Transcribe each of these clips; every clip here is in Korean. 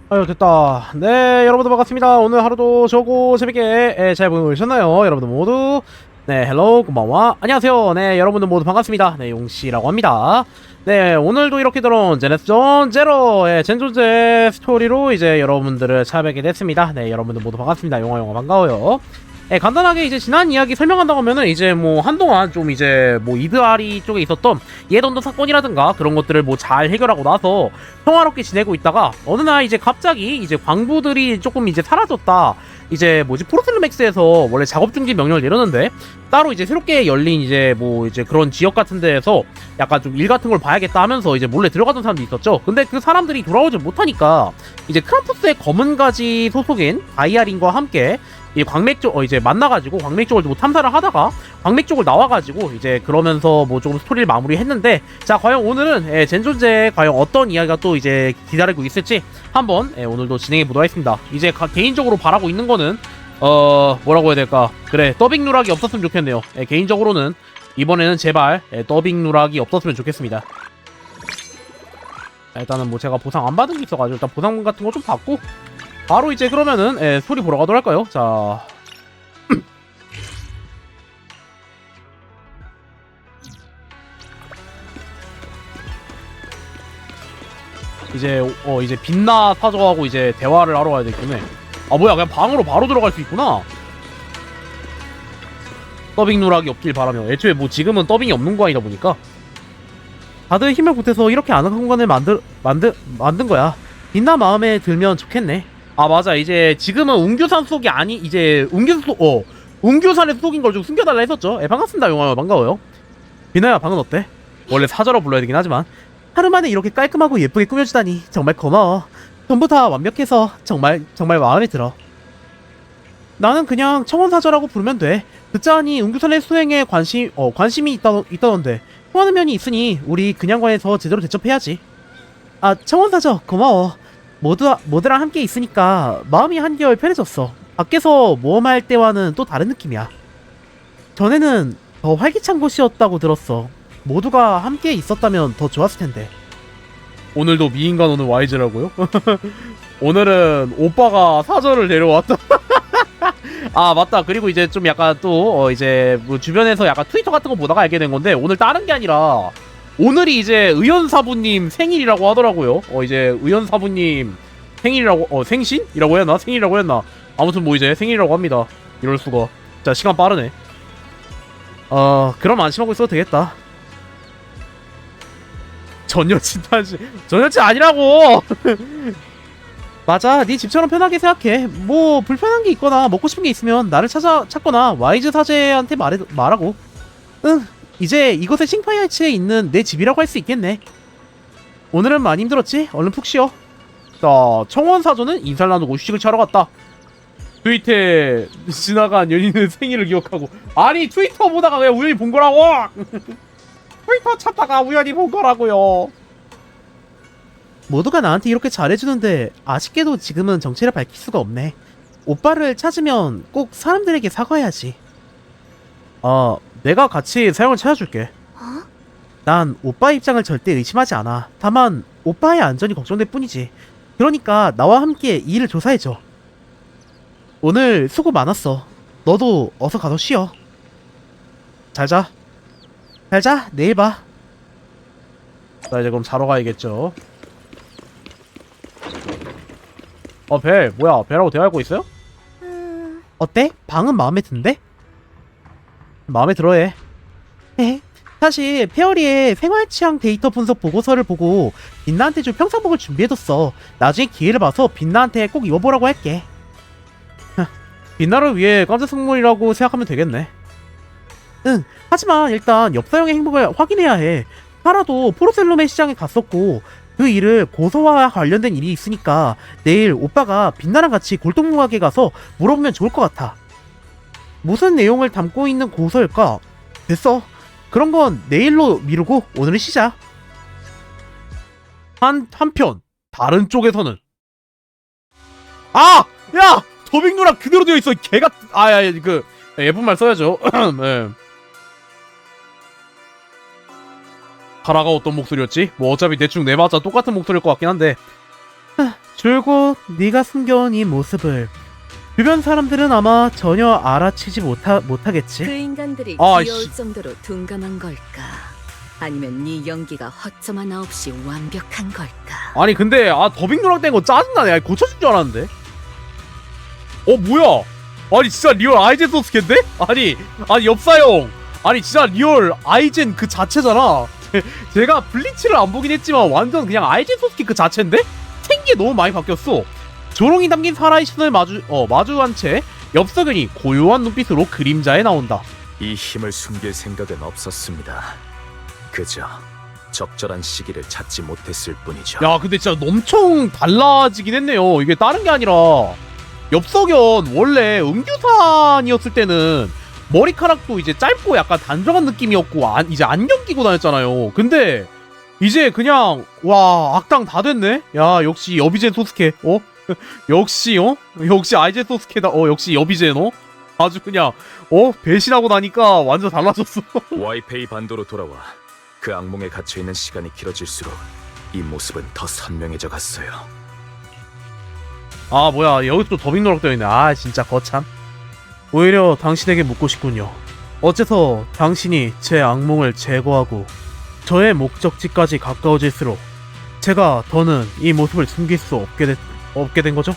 아유 됐다. 네 여러분들 반갑습니다. 오늘 하루도 저고 재밌게 잘 보내셨나요? 여러분들 모두 네 헬로 고마워 안녕하세요. 네 여러분들 모두 반갑습니다. 네 용씨라고 합니다. 네 오늘도 이렇게 들어온 제네스존 제로의 젠존제 스토리로 이제 여러분들을 찾아뵙게 됐습니다. 네 여러분들 모두 반갑습니다. 용화 반가워요. 네, 간단하게 이제 지난 이야기 설명한다고 하면은 이제 뭐 한동안 좀 이제 뭐 이드아리 쪽에 있었던 예던도 사건이라든가 그런 것들을 뭐 잘 해결하고 나서 평화롭게 지내고 있다가 어느 날 이제 갑자기 이제 광부들이 조금 이제 사라졌다. 이제 뭐지 포르셀르맥스에서 원래 작업 중지 명령을 내렸는데 따로 이제 새롭게 열린 이제 뭐 이제 그런 지역 같은 데에서 약간 좀 일 같은 걸 봐야겠다 하면서 이제 몰래 들어가던 사람도 있었죠. 근데 그 사람들이 돌아오지 못하니까 이제 크라푸스의 검은 가지 소속인 바이아린과 함께 이 광맥 쪽 이제 만나가지고 광맥 쪽을 뭐 탐사를 하다가 광맥 쪽을 나와가지고 이제 그러면서 뭐 조금 스토리를 마무리했는데 자 과연 오늘은 젠존제에 과연 어떤 이야기가 또 이제 기다리고 있을지 한번 오늘도 진행해 보도록 하겠습니다. 이제 개인적으로 바라고 있는 거는 뭐라고 해야 될까 그래 더빙 누락이 없었으면 좋겠네요. 개인적으로는 이번에는 제발 더빙 누락이 없었으면 좋겠습니다. 일단은 뭐 제가 보상 안 받은 게 있어가지고 일단 보상 같은 거 좀 받고 바로 이제 그러면은 스토리 보러 가도록 할까요? 자 이제 이제 빛나 사저하고 이제 대화를 하러 가야 되겠네. 아 뭐야 그냥 방으로 바로 들어갈 수 있구나. 더빙 누락이 없길 바라며. 애초에 뭐 지금은 더빙이 없는 거 아니다 보니까 다들 힘을 보태서 이렇게 아늑한 공간을 만든 거야. 빛나 마음에 들면 좋겠네. 아 맞아 이제 지금은 웅규산 속이 아니 이제 웅규산의 속인 걸 좀 숨겨달라 했었죠. 반갑습니다 용화야 반가워요. 비나야 방은 어때? 원래 사저라 불러야 되긴 하지만 하루 만에 이렇게 깔끔하고 예쁘게 꾸며주다니 정말 고마워. 전부 다 완벽해서 정말 마음에 들어. 나는 그냥 청원사저라고 부르면 돼. 듣자하니 웅규산의 수행에 관심이 있다던데 통하는 면이 있으니 우리 그냥과에서 제대로 대접해야지. 아 청원사저 고마워. 모두랑 함께 있으니까 마음이 한결 편해졌어. 밖에서 모험할 때와는 또 다른 느낌이야. 전에는 더 활기찬 곳이었다고 들었어. 모두가 함께 있었다면 더 좋았을 텐데. 오늘도 미인간 오늘 와이즈라고요? 오늘은 오빠가 사저를 데려왔다. 아 맞다. 그리고 이제 좀 약간 또 이제 뭐 주변에서 약간 트위터 같은 거 보다가 알게 된 건데 오늘 다른 게 아니라 오늘이 이제 의연사부님 생일이라고 하더라고요. 이제 의연사부님 생일이라고 생신이라고 해야 하나? 생일이라고 해야 하나? 아무튼 뭐 이제 생일이라고 합니다. 이럴 수가. 자 시간 빠르네. 그럼 안심하고 있어도 되겠다. 전 여친 아니라고. 맞아 네 집처럼 편하게 생각해. 뭐 불편한 게 있거나 먹고 싶은 게 있으면 나를 찾거나 와이즈 사제한테 말하고. 응 이제 이곳에 싱파이어치에 있는 내 집이라고 할 수 있겠네. 오늘은 많이 힘들었지? 얼른 푹 쉬어. 자 청원사조는 인사를 나누고 휴식을 취하러 갔다. 트위터에 지나간 연인의 생일을 기억하고. 아니 트위터 보다가 왜 우연히 본 거라고. 트위터 찾다가 우연히 본 거라고요. 모두가 나한테 이렇게 잘해주는데 아쉽게도 지금은 정체를 밝힐 수가 없네. 오빠를 찾으면 꼭 사람들에게 사과해야지. 내가 같이 사용을 찾아줄게. 난 오빠 입장을 절대 의심하지 않아. 다만 오빠의 안전이 걱정될 뿐이지. 그러니까 나와 함께 이 일을 조사해줘. 오늘 수고 많았어. 너도 어서 가서 쉬어. 잘자. 잘자. 내일 봐. 나 이제 그럼 자러 가야겠죠. 벨 뭐야 벨하고 대화하고 있어요? 어때? 방은 마음에 든대? 마음에 들어해. 사실 페어리의 생활취향 데이터 분석 보고서를 보고 빛나한테 줄 평상복을 준비해뒀어. 나중에 기회를 봐서 빛나한테 꼭 입어보라고 할게. 빛나를 위해 깜짝 선물이라고 생각하면 되겠네. 응 하지만 일단 엽사형의 행복을 확인해야 해. 사라도 포르셀롬의 시장에 갔었고 그 일을 고소와 관련된 일이 있으니까 내일 오빠가 빛나랑 같이 골동무하게 가서 물어보면 좋을 것 같아. 무슨 내용을 담고 있는 고소일까? 됐어. 그런 건 내일로 미루고 오늘은 쉬자. 한편 다른 쪽에서는 야! 더빙 누락 그대로 되어 있어. 개가 예쁜 말 써야죠. 네. 카라가 어떤 목소리였지? 뭐 어차피 대충 내맞아 똑같은 목소리일 것 같긴 한데 줄곧 네가 숨겨온 이 모습을 주변 사람들은 아마 전혀 알아채지 못하겠지. 그 인간들이 아, 귀여울 씨. 정도로 둔감한 걸까? 아니면 네 연기가 허점 하나 없이 완벽한 걸까? 아니 근데 더빙 누락된 거 짜증나네. 아니, 고쳐준 줄 알았는데. 뭐야? 아니 진짜 리얼 아이젠 소스캔데? 아니 엽사형. 아니 진짜 리얼 아이젠 그 자체잖아. 제가 블리치를 안 보긴 했지만 완전 그냥 아이젠 소스캔 그 자체인데? 생기에 너무 많이 바뀌었어. 조롱이 담긴 사라의 신을 마주한 채 엽석연이 고요한 눈빛으로 그림자에 나온다. 이 힘을 숨길 생각은 없었습니다. 그저 적절한 시기를 찾지 못했을 뿐이죠. 야 근데 진짜 엄청 달라지긴 했네요. 이게 다른 게 아니라 엽석연 원래 음규산이었을 때는 머리카락도 이제 짧고 약간 단정한 느낌이었고 이제 안경 끼고 다녔잖아요. 근데 이제 그냥 와 악당 다 됐네. 야 역시 여비젠 소스케. 역시 아이젠 소스케다. 역시 여비젠. 아주 그냥 배신하고 나니까 완전 달라졌어. 와이페이 반도로 돌아와 그 악몽에 갇혀있는 시간이 길어질수록 이 모습은 더 선명해져 갔어요. 뭐야 여기 또 더빙 노력되어 있네. 진짜 거참. 오히려 당신에게 묻고 싶군요. 어째서 당신이 제 악몽을 제거하고 저의 목적지까지 가까워질수록 제가 더는 이 모습을 숨길 수 없게 된 거죠?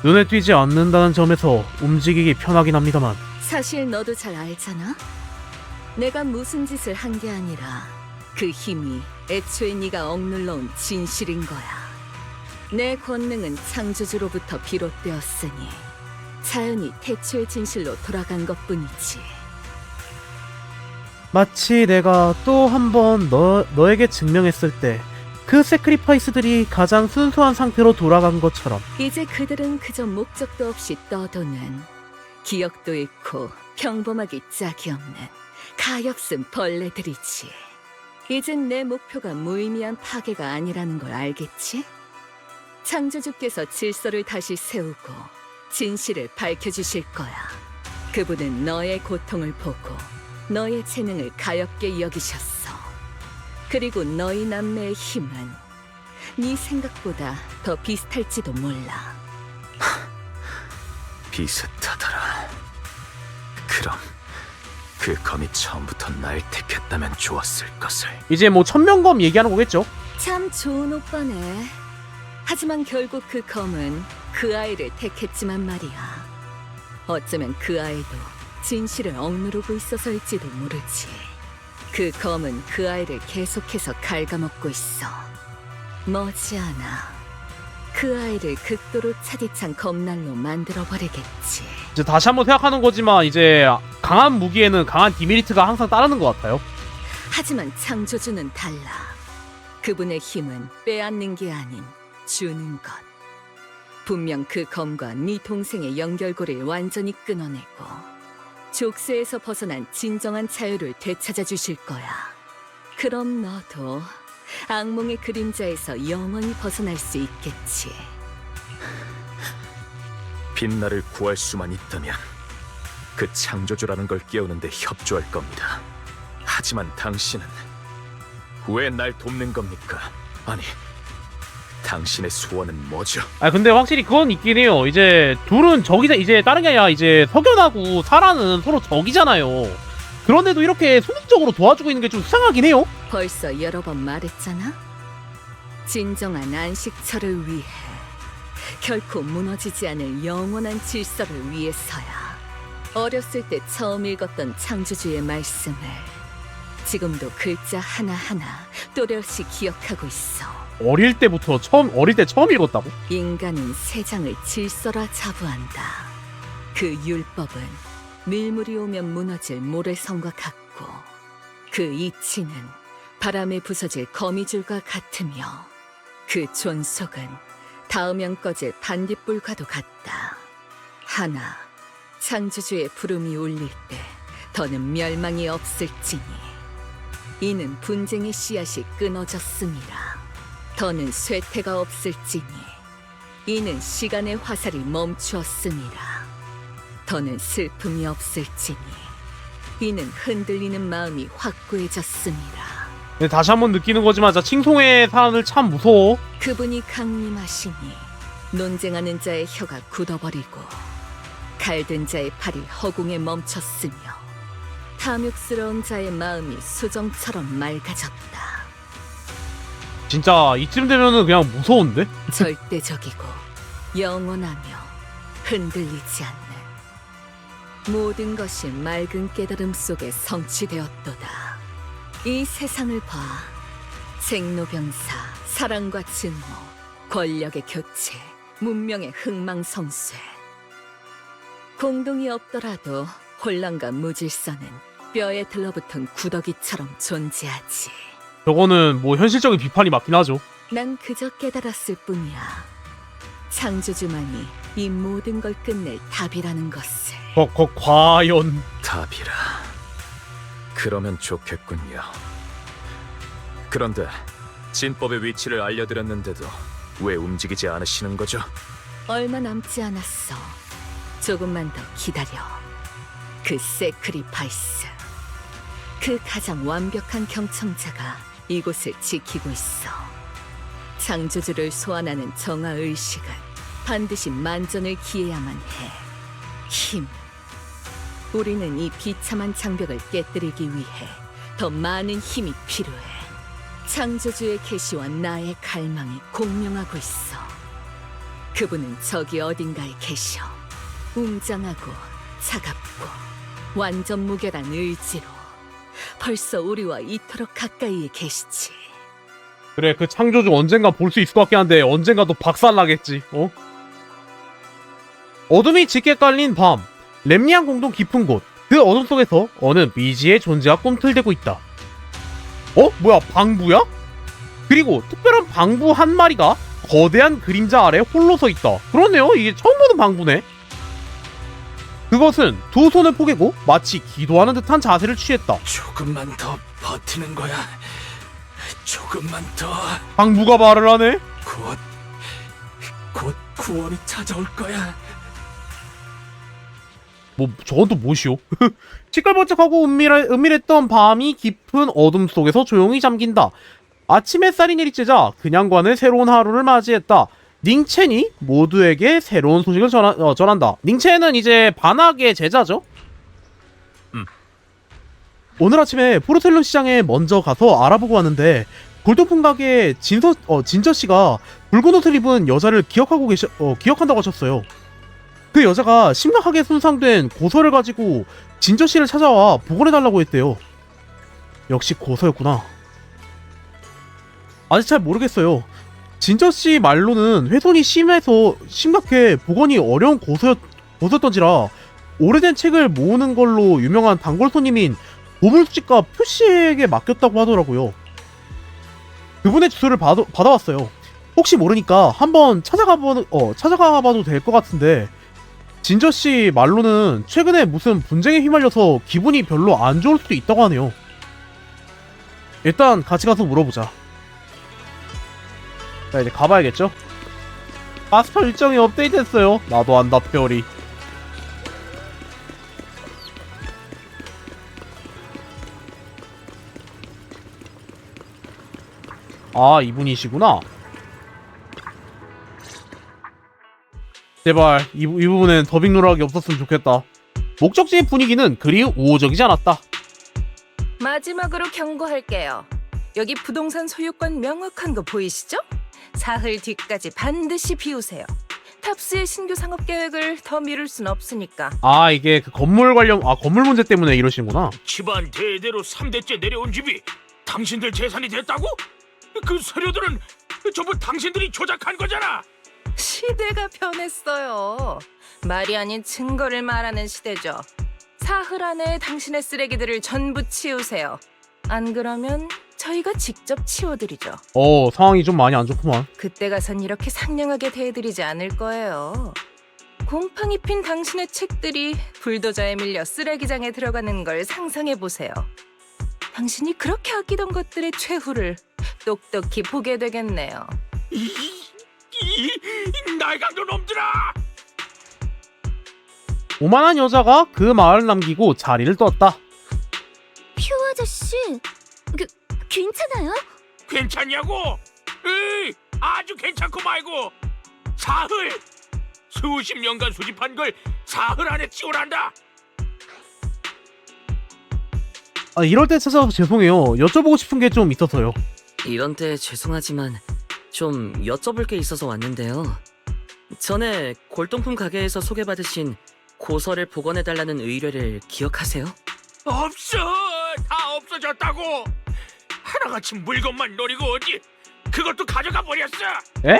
눈에 띄지 않는다는 점에서 움직이기 편하긴 합니다만 사실 너도 잘 알잖아. 내가 무슨 짓을 한 게 아니라 그 힘이 애초에 네가 억눌러온 진실인 거야. 내 권능은 창조주로부터 비롯되었으니 자연히 태초의 진실로 돌아간 것뿐이지. 마치 내가 또 한 번 너에게 증명했을 때 그 세크리파이스들이 가장 순수한 상태로 돌아간 것처럼 이제 그들은 그저 목적도 없이 떠도는, 기억도 잃고 평범하기 짝이 없는 가엾은 벌레들이지. 이젠 내 목표가 무의미한 파괴가 아니라는 걸 알겠지? 창조주께서 질서를 다시 세우고 진실을 밝혀주실 거야. 그분은 너의 고통을 보고 너의 재능을 가엾게 여기셨어. 그리고 너희 남매의 힘은 네 생각보다 더 비슷할지도 몰라. 비슷하더라. 그럼 그 검이 처음부터 날 택했다면 좋았을 것을. 이제 뭐 천명검 얘기하는 거겠죠? 참 좋은 오빠네. 하지만 결국 그 검은 그 아이를 택했지만 말이야. 어쩌면 그 아이도 진실을 억누르고 있어서일지도 모르지. 그 검은 그 아이를 계속해서 갉아먹고 있어. 머지않아 그 아이를 극도로 차디찬 검날로 만들어버리겠지. 이제 다시 한번 생각하는 거지만 이제 강한 무기에는 강한 디메리트가 항상 따르는 것 같아요. 하지만 창조주는 달라. 그분의 힘은 빼앗는 게 아닌 주는 것. 분명 그 검과 네 동생의 연결고리를 완전히 끊어내고 족쇄에서 벗어난 진정한 자유를 되찾아 주실 거야. 그럼 너도 악몽의 그림자에서 영원히 벗어날 수 있겠지. 빛나를 구할 수만 있다면 그 창조주라는 걸 깨우는데 협조할 겁니다. 하지만 당신은 왜 날 돕는 겁니까? 아니, 당신의 소원은 뭐죠? 근데 확실히 그건 있긴 해요. 이제 둘은 적이자 이제 다른 게 아니라 이제 석연하고 사라는 서로 적이잖아요. 그런데도 이렇게 소극적으로 도와주고 있는 게 좀 수상하긴 해요. 벌써 여러 번 말했잖아. 진정한 안식처를 위해, 결코 무너지지 않을 영원한 질서를 위해서야. 어렸을 때 처음 읽었던 창조주의 말씀을 지금도 글자 하나하나 또렷이 기억하고 있어. 어릴 때 처음 읽었다고? 인간은 세상을 질서라 자부한다. 그 율법은 밀물이 오면 무너질 모래성과 같고, 그 이치는 바람에 부서질 거미줄과 같으며, 그 존속은 닿으면 꺼질 반딧불과도 같다. 하나, 창조주의 부름이 울릴 때 더는 멸망이 없을지니, 이는 분쟁의 씨앗이 끊어졌음이라. 더는 쇠퇴가 없을지니, 이는 시간의 화살이 멈추었음이라. 더는 슬픔이 없을지니, 이는 흔들리는 마음이 확고해졌음이라. 근데 다시 한번 느끼는 거지만 자 칭송의 사안을 참 무서워. 그분이 강림하시니 논쟁하는 자의 혀가 굳어버리고 칼든 자의 팔이 허공에 멈췄으며 탐욕스러운 자의 마음이 수정처럼 맑아졌다. 진짜 이쯤 되면은 그냥 무서운데? 절대적이고 영원하며 흔들리지 않는 모든 것이 맑은 깨달음 속에 성취되었도다. 이 세상을 봐. 생로병사, 사랑과 증오, 권력의 교체, 문명의 흥망성쇠. 공동이 없더라도 혼란과 무질서는 뼈에 들러붙은 구더기처럼 존재하지. 저거는 뭐 현실적인 비판이 맞긴 하죠. 난 그저 깨달았을 뿐이야. 창조주만이 이 모든 걸 끝낼 답이라는 것을. 과연. 답이라. 그러면 좋겠군요. 그런데 진법의 위치를 알려드렸는데도 왜 움직이지 않으시는 거죠? 얼마 남지 않았어. 조금만 더 기다려. 그 세크리파이스, 그 가장 완벽한 경청자가 이곳을 지키고 있어. 창조주를 소환하는 정화의식은 반드시 만전을 기해야만 해. 힘. 우리는 이 비참한 장벽을 깨뜨리기 위해 더 많은 힘이 필요해. 창조주의 계시와 나의 갈망이 공명하고 있어. 그분은 저기 어딘가에 계셔. 웅장하고 차갑고 완전 무결한 의지로 벌써 우리와 이토록 가까이에 계시지. 그래 그 창조주 언젠가 볼 수 있을 것 같긴 한데 언젠가 또 박살나겠지. 어? 어둠이 짙게 깔린 밤. 렘니안 공동 깊은 곳. 그 어둠 속에서 어느 미지의 존재가 꿈틀대고 있다. 어? 뭐야 방부야? 그리고 특별한 방부 한 마리가 거대한 그림자 아래 홀로 서 있다. 그러네요. 이게 처음 보는 방부네. 그것은 두 손을 포개고 마치 기도하는 듯한 자세를 취했다. 조금만 더 버티는 거야. 조금만 더. 방부가 말을 하네. 곧 구원이 찾아올 거야. 뭐 저건 또 무엇이오? 시끌벅적하고 은밀했던 밤이 깊은 어둠 속에서 조용히 잠긴다. 아침 햇살이 내리쬐자 그냥과는 새로운 하루를 맞이했다. 닝첸이 모두에게 새로운 소식을 전한다. 닝첸은 이제 반악의 제자죠? 오늘 아침에 포르텔론 시장에 먼저 가서 알아보고 왔는데 골동품 가게 진저씨가 붉은 옷을 입은 여자를 기억한다고 하셨어요. 그 여자가 심각하게 손상된 고서를 가지고 진저씨를 찾아와 복원해달라고 했대요. 역시 고서였구나. 아직 잘 모르겠어요. 진저씨 말로는 훼손이 심각해 복원이 어려운 고서였던지라 오래된 책을 모으는 걸로 유명한 단골 손님인 보물수집가 표씨에게 맡겼다고 하더라고요. 그분의 주소를 받아왔어요. 혹시 모르니까 한번 찾아가봐도 될 것 같은데 진저씨 말로는 최근에 무슨 분쟁에 휘말려서 기분이 별로 안 좋을 수도 있다고 하네요. 일단 같이 가서 물어보자. 자 이제 가봐야겠죠? 마스터 일정이 업데이트됐어요. 나도 안다 페어리. 아 이분이시구나. 제발 이 부분엔 더빙 누락이 없었으면 좋겠다. 목적지의 분위기는 그리 우호적이지 않았다. 마지막으로 경고할게요. 여기 부동산 소유권 명확한 거 보이시죠? 사흘 뒤까지 반드시 비우세요. 탑스의 신규 상업 계획을 더 미룰 순 없으니까. 아 이게 그 건물 문제 때문에 이러시는구나. 집안 대대로 3대째 내려온 집이 당신들 재산이 됐다고? 그 서류들은 전부 당신들이 조작한 거잖아. 시대가 변했어요. 말이 아닌 증거를 말하는 시대죠. 사흘 안에 당신의 쓰레기들을 전부 치우세요. 안 그러면 저희가 직접 치워드리죠. 상황이 좀 많이 안 좋구만. 그때 가선 이렇게 상냥하게 대해드리지 않을 거예요. 곰팡이 핀 당신의 책들이 불도저에 밀려 쓰레기장에 들어가는 걸 상상해보세요. 당신이 그렇게 아끼던 것들의 최후를 똑똑히 보게 되겠네요. 이 날강도 놈들아! 오만한 여자가 그 말을 남기고 자리를 떴다. 퓨 아저씨, 괜찮아요? 괜찮냐고? 에이, 아주 괜찮고 말고. 사흘! 수십 년간 수집한 걸 사흘 안에 치우란다. 아, 이럴 때 찾아서 죄송해요. 여쭤보고 싶은 게 좀 있어서요. 이런 때 죄송하지만 좀 여쭤볼 게 있어서 왔는데요. 전에 골동품 가게에서 소개받으신 고서를 복원해달라는 의뢰를 기억하세요? 없어! 다 없어졌다고! 하나같이 물건만 노리고 오지! 그것도 가져가 버렸어! 에?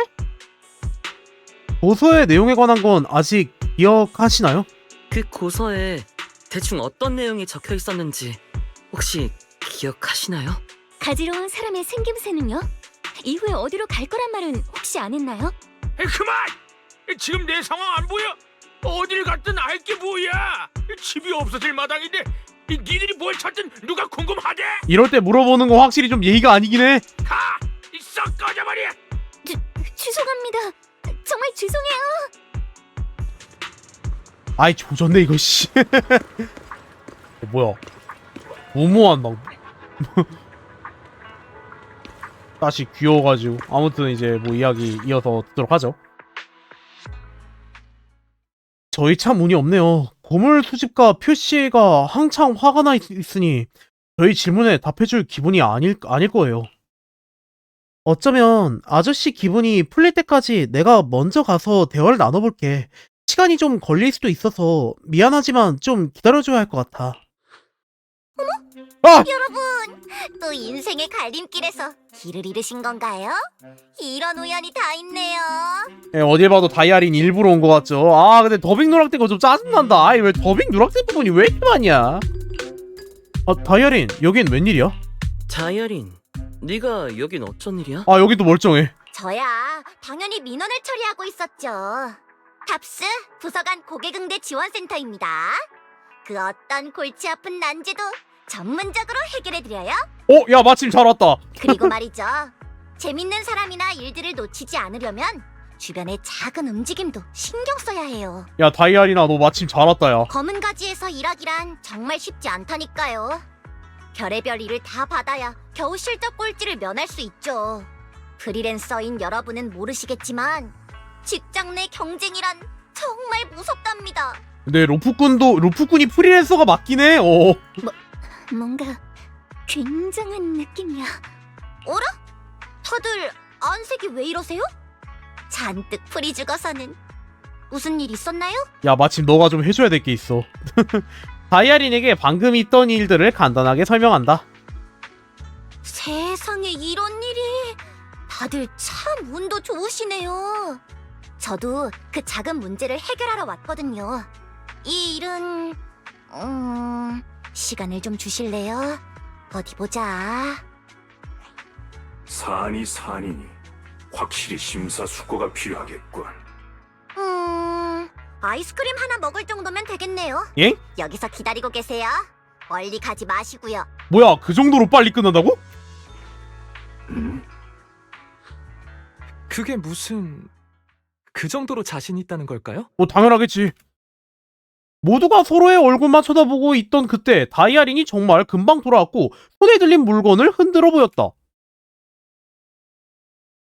고서의 내용에 관한 건 아직 기억하시나요? 그 고서에 대충 어떤 내용이 적혀 있었는지 혹시 기억하시나요? 가지러 온 사람의 생김새는요? 이후에 어디로 갈 거란 말은 혹시 안 했나요? 그만! 지금 내 상황 안 보여? 어딜 갔든 알게 뭐야! 집이 없어질 마당인데 니들이 뭘 찾든 누가 궁금하대? 이럴 때 물어보는 거 확실히 좀 예의가 아니긴 해. 가! 썩 꺼져버려! 죄송합니다. 정말 죄송해요. 아이 조졌네 이거 씨. 뭐야? 너무한 막. 다시 귀여워가지고 아무튼 이제 뭐 이야기 이어서 듣도록 하죠. 저희 참 운이 없네요. 고물 수집가 표씨가 한창 화가 나 있으니 저희 질문에 답해줄 기분이 아닐 거예요. 어쩌면 아저씨 기분이 풀릴 때까지 내가 먼저 가서 대화를 나눠볼게. 시간이 좀 걸릴 수도 있어서 미안하지만 좀 기다려줘야 할 것 같아. 여러분, 또 인생의 갈림길에서 길을 잃으신 건가요? 이런 우연이 다 있네요. 예, 어딜 봐도 다이아린 일부러 온 것 같죠. 아 근데 더빙 누락된 거 좀 짜증난다. 아이 왜 더빙 누락된 부분이 왜 이렇게 많냐. 아 다이아린 여긴 웬일이야? 다이아린, 네가 여긴 어쩐 일이야? 아 여기도 멀쩡해. 저야 당연히 민원을 처리하고 있었죠. 탑스 부서간 고객응대 지원센터입니다. 그 어떤 골치 아픈 난제도 전문적으로 해결해드려요. 야 마침 잘 왔다. 그리고 말이죠. 재밌는 사람이나 일들을 놓치지 않으려면 주변의 작은 움직임도 신경 써야 해요. 야 다이아린아 너 마침 잘 왔다 야. 검은 가지에서 일하기란 정말 쉽지 않다니까요. 별의별 일을 다 받아야 겨우 실적 꼴찌를 면할 수 있죠. 프리랜서인 여러분은 모르시겠지만 직장 내 경쟁이란 정말 무섭답니다. 근데 로프꾼이 프리랜서가 맞긴 해. 뭔가 굉장한 느낌이야. 어라? 다들 안색이 왜 이러세요? 잔뜩 풀이 죽어서는 무슨 일 있었나요? 야 마침 너가 좀 해줘야 될 게 있어. 다이아린에게 방금 있던 일들을 간단하게 설명한다. 세상에 이런 일이. 다들 참 운도 좋으시네요. 저도 그 작은 문제를 해결하러 왔거든요. 이 일은 시간을 좀 주실래요? 어디 보자. 산이니 확실히 심사숙고가 필요하겠군. 아이스크림 하나 먹을 정도면 되겠네요. 예? 여기서 기다리고 계세요. 멀리 가지 마시고요. 뭐야 그 정도로 빨리 끝난다고? 그게 무슨... 그 정도로 자신 있다는 걸까요? 당연하겠지. 모두가 서로의 얼굴만 쳐다보고 있던 그때 다이아린이 정말 금방 돌아왔고 손에 들린 물건을 흔들어 보였다.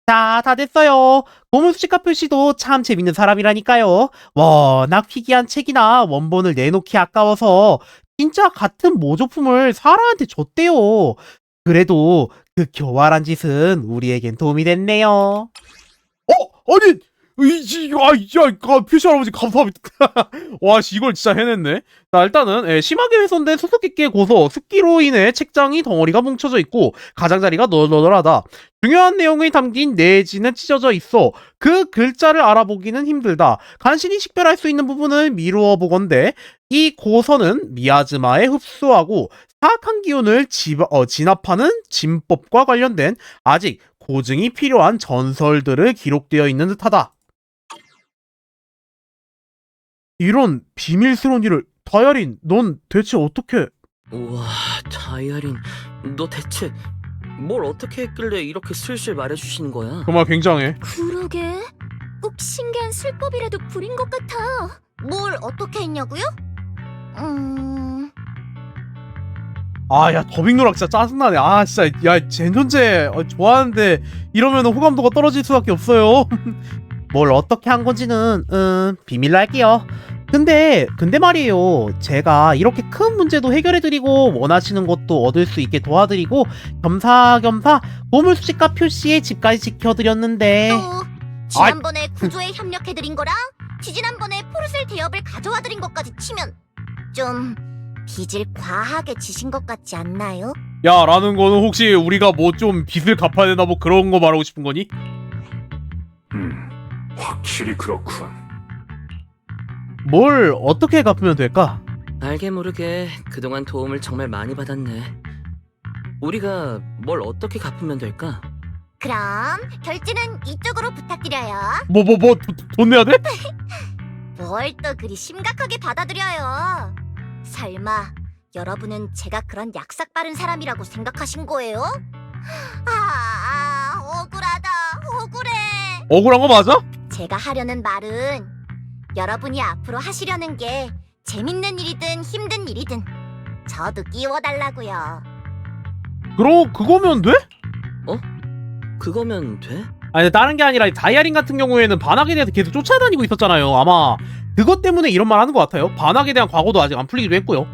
자, 다 됐어요. 고물수집가 표시도 참 재밌는 사람이라니까요. 워낙 희귀한 책이나 원본을 내놓기 아까워서 진짜 같은 모조품을 사라한테 줬대요. 그래도 그 교활한 짓은 우리에겐 도움이 됐네요. 아니 표시 할아버지 감사합니다. 와 이걸 진짜 해냈네. 자 일단은 심하게 훼손된 수수께끼의 고서 습기로 인해 책장이 덩어리가 뭉쳐져 있고 가장자리가 너덜너덜하다. 중요한 내용이 담긴 내지는 찢어져 있어 그 글자를 알아보기는 힘들다. 간신히 식별할 수 있는 부분은 미루어 보건대 이 고서는 미아즈마에 흡수하고 사악한 기운을 진압하는 진법과 관련된 아직 고증이 필요한 전설들을 기록되어 있는 듯하다. 이런 비밀스러운 일을 다이아린 넌 대체 어떻게... 우와, 다이아린, 너 대체 뭘 어떻게 했길래 이렇게 슬슬 말해주시는 거야? 정말 굉장해. 그러게. 꼭 신기한 술법이라도 부린 것 같아. 뭘 어떻게 했냐고요? 아, 야, 더빙 누락 진짜 짜증나네. 아, 진짜, 야, 젠존재 좋아하는데 이러면 호감도가 떨어질 수밖에 없어요. 뭘 어떻게 한 건지는 비밀로 할게요. 근데 말이에요. 제가 이렇게 큰 문제도 해결해드리고 원하시는 것도 얻을 수 있게 도와드리고 겸사겸사 보물수집가 표시에 집까지 지켜드렸는데 또 지난번에 구조에 협력해드린 거랑 지지난번에 포르셀 대업을 가져와드린 것까지 치면 좀 빚을 과하게 지신 것 같지 않나요? 야, 라는 거는 혹시 우리가 뭐 좀 빚을 갚아야 되나 뭐 그런 거 말하고 싶은 거니? 확실히 그렇군. 뭘 어떻게 갚으면 될까? 알게 모르게 그동안 도움을 정말 많이 받았네. 우리가 뭘 어떻게 갚으면 될까? 그럼 결제는 이쪽으로 부탁드려요. 돈 내야 돼? 뭘 또 그리 심각하게 받아들여요. 설마 여러분은 제가 그런 약삭 빠른 사람이라고 생각하신 거예요? 억울하다. 억울해. 억울한 거 맞아? 제가 하려는 말은 여러분이 앞으로 하시려는 게 재밌는 일이든 힘든 일이든 저도 끼워달라고요. 그럼 그거면 돼? 그거면 돼? 아니, 다른 게 아니라 다이아린 같은 경우에는 반학에 대해서 계속 쫓아다니고 있었잖아요. 아마 그것 때문에 이런 말 하는 것 같아요. 반학에 대한 과거도 아직 안 풀리기도 했고요.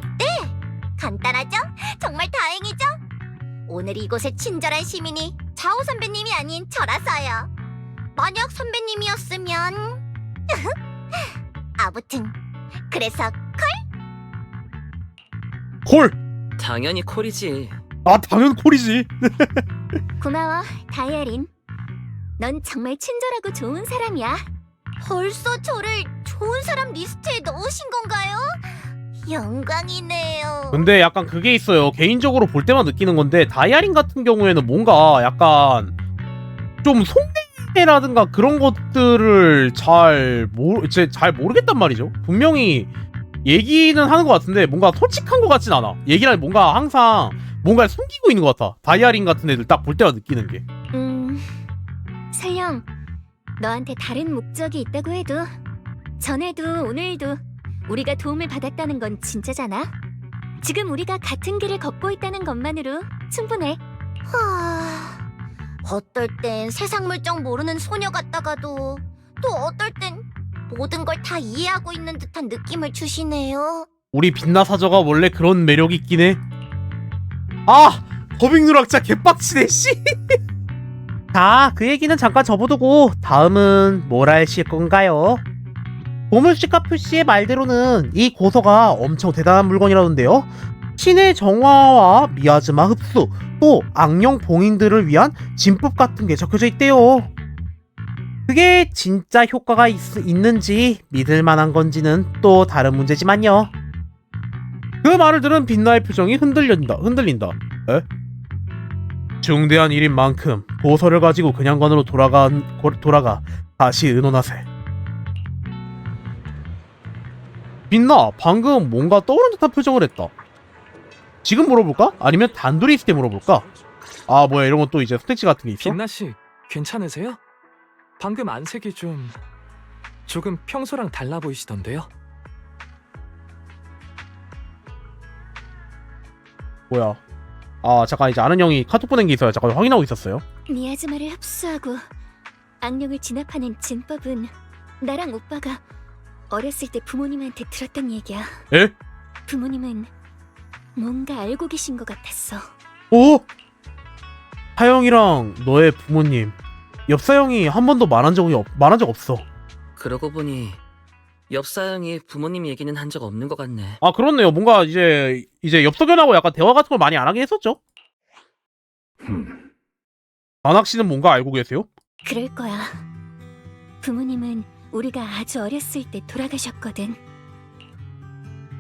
간단하죠? 정말 다행이죠? 오늘 이곳의 친절한 시민이 자오 선배님이 아닌 저라서요. 만약 선배님이었으면 아무튼 그래서 콜! 당연히 콜이지. 아, 당연 콜이지. 고마워 다이아린. 넌 정말 친절하고 좋은 사람이야. 벌써 저를 좋은 사람 리스트에 넣으신 건가요? 영광이네요. 근데 약간 그게 있어요. 개인적으로 볼 때만 느끼는 건데 다이아린 같은 경우에는 뭔가 약간 좀 속내라든가 그런 것들을 잘 모르겠단 말이죠. 분명히 얘기는 하는 것 같은데 뭔가 솔직한 것 같진 않아. 얘기를 뭔가 항상 뭔가를 숨기고 있는 것 같아. 다이아린 같은 애들 딱 볼 때만 느끼는 게. 설령 너한테 다른 목적이 있다고 해도 전에도 오늘도 우리가 도움을 받았다는 건 진짜잖아. 지금 우리가 같은 길을 걷고 있다는 것만으로 충분해. 어떨 땐 세상 물정 모르는 소녀 같다가도 또 어떨 땐 모든 걸 다 이해하고 있는 듯한 느낌을 주시네요. 우리 빛나 사저가 원래 그런 매력이 있긴 해. 아! 더빙 누락자 개빡치네 씨. 자, 그 얘기는 잠깐 접어두고 다음은 뭘 하실 건가요? 보물시가 표시의 말대로는 이 고서가 엄청 대단한 물건이라던데요. 신의 정화와 미아즈마 흡수, 또 악령 봉인들을 위한 진법 같은 게 적혀져 있대요. 그게 진짜 효과가 있는지 믿을 만한 건지는 또 다른 문제지만요. 그 말을 들은 빛나의 표정이 흔들린다. 에? 중대한 일인 만큼 고서를 가지고 그냥관으로 돌아가 다시 의논하세. 빛나, 방금 뭔가 떠오른 듯한 표정을 했다. 지금 물어볼까? 아니면 단둘이 있을 때 물어볼까? 아, 뭐야, 이런 건 또 이제 스택지 같은 게 있어? 빛나 씨, 괜찮으세요? 방금 안색이 조금 평소랑 달라 보이시던데요. 뭐야? 아, 잠깐, 이제 아는 형이 카톡 보낸 게 있어요. 잠깐 확인하고 있었어요. 미아즈마를 흡수하고 악령을 진압하는 진법은 나랑 오빠가 어렸을 때 부모님한테 들었던 얘기야. 에? 부모님은 뭔가 알고 계신 것 같았어. 오? 하영이랑 너의 부모님, 엽사형이 한 번도 말한 적 없어. 그러고 보니 엽사형이 부모님 얘기는 한 적 없는 것 같네. 아, 그렇네요. 뭔가 이제 엽석연하고 약간 대화 같은 걸 많이 안 하긴 했었죠. 만학 씨는 뭔가 알고 계세요? 그럴 거야. 부모님은 우리가 아주 어렸을 때 돌아가셨거든.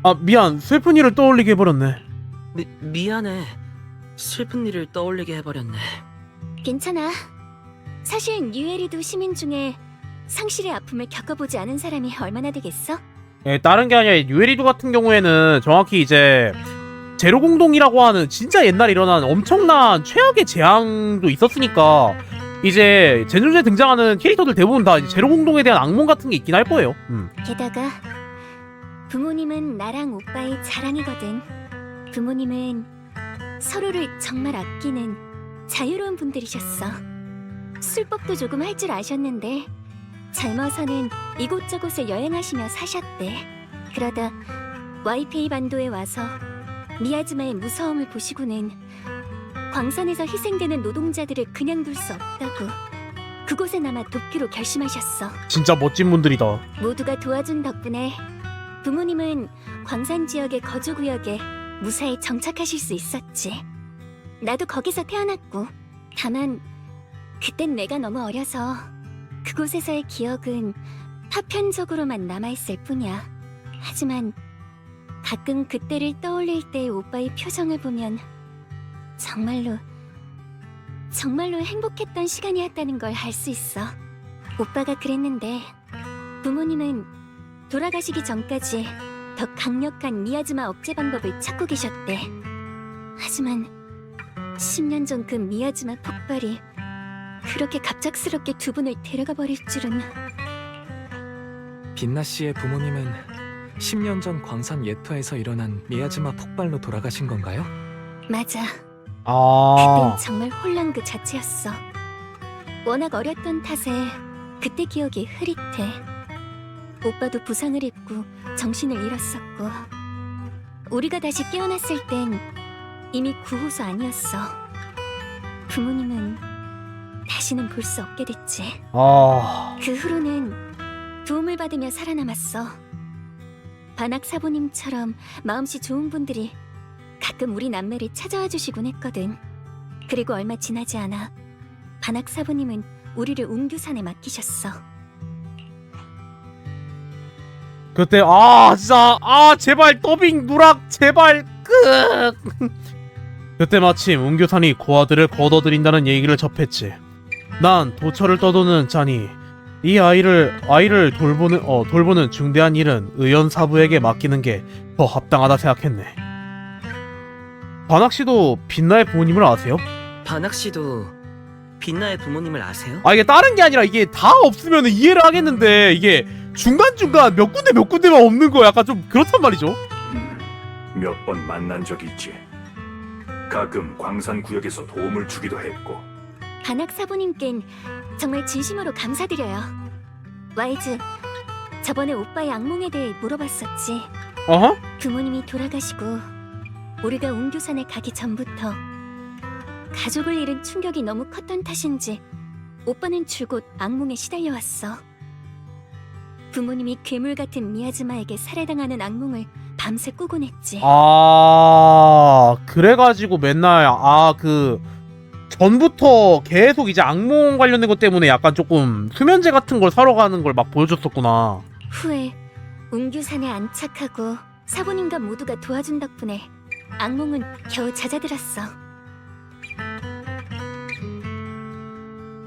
아, 미안. 슬픈 일을 떠올리게 해버렸네. 미안해. 슬픈 일을 떠올리게 해버렸네. 괜찮아. 사실 유에리도 시민 중에 상실의 아픔을 겪어보지 않은 사람이 얼마나 되겠어? 예, 다른 게 아니라 유에리도 같은 경우에는 정확히 이제 제로공동이라고 하는 진짜 옛날에 일어난 엄청난 최악의 재앙도 있었으니까 이제 젠존에 등장하는 캐릭터들 대부분 다 이제 제로공동에 대한 악몽 같은 게 있긴 할 거예요. 게다가 부모님은 나랑 오빠의 자랑이거든. 부모님은 서로를 정말 아끼는 자유로운 분들이셨어. 술법도 조금 할 줄 아셨는데 젊어서는 이곳저곳을 여행하시며 사셨대. 그러다 와이페이 반도에 와서 미야즈마의 무서움을 보시고는 광산에서 희생되는 노동자들을 그냥 둘 수 없다고 그곳에 남아 돕기로 결심하셨어. 진짜 멋진 분들이다. 모두가 도와준 덕분에 부모님은 광산 지역의 거주구역에 무사히 정착하실 수 있었지. 나도 거기서 태어났고, 다만 그땐 내가 너무 어려서 그곳에서의 기억은 파편적으로만 남아있을 뿐이야. 하지만 가끔 그때를 떠올릴 때의 오빠의 표정을 보면 정말로 행복했던 시간이었다는 걸 알 수 있어. 오빠가 그랬는데 부모님은 돌아가시기 전까지 더 강력한 미야즈마 억제 방법을 찾고 계셨대. 하지만 10년 전 그 미야즈마 폭발이 그렇게 갑작스럽게 두 분을 데려가 버릴 줄은. 빛나 씨의 부모님은 10년 전 광산 예터에서 일어난 미야즈마 폭발로 돌아가신 건가요? 맞아. 아, 그땐 정말 혼란 그 자체였어. 워낙 어렸던 탓에 그때 기억이 흐릿해. 오빠도 부상을 입고 정신을 잃었었고, 우리가 다시 깨어났을 땐 이미 구호소 아니었어. 부모님은 다시는 볼 수 없게 됐지. 아, 그 후로는 도움을 받으며 살아남았어. 반학 사부님처럼 마음씨 좋은 분들이 가끔 우리 남매를 찾아와 주시곤 했거든. 그리고 얼마 지나지 않아 반학 사부님은 우리를 웅규산에 맡기셨어. 그때 진짜 제발 더빙 누락 제발 끝. 그때 마침 웅교산이 고아들을 거둬들인다는 얘기를 접했지. 난 도처를 떠도는 짠이 이 아이를 돌보는 중대한 일은 의원사부에게 맡기는 게 더 합당하다 생각했네. 반학 씨도 빛나의 부모님을 아세요? 반학 씨도 빛나의 부모님을 아세요? 이게 다른 게 아니라 이게 다 없으면 이해를 하겠는데 이게 중간중간 몇 군데만 없는 거 약간 좀 그렇단 말이죠. 몇 번 만난 적 있지. 가끔 광산 구역에서 도움을 주기도 했고. 반학 사부님껜 정말 진심으로 감사드려요. 와이즈, 저번에 오빠의 악몽에 대해 물어봤었지. 어허? 부모님이 돌아가시고 우리가 웅교산에 가기 전부터 가족을 잃은 충격이 너무 컸던 탓인지 오빠는 줄곧 악몽에 시달려왔어. 부모님이 괴물 같은 미야즈마에게 살해당하는 악몽을 밤새 꾸곤 했지. 그래가지고 맨날 전부터 계속 이제 악몽 관련된 것 때문에 약간 조금 수면제 같은 걸 사러 가는 걸 막 보여줬었구나. 후에 웅규산에 안착하고 사부님과 모두가 도와준 덕분에 악몽은 겨우 잦아들었어.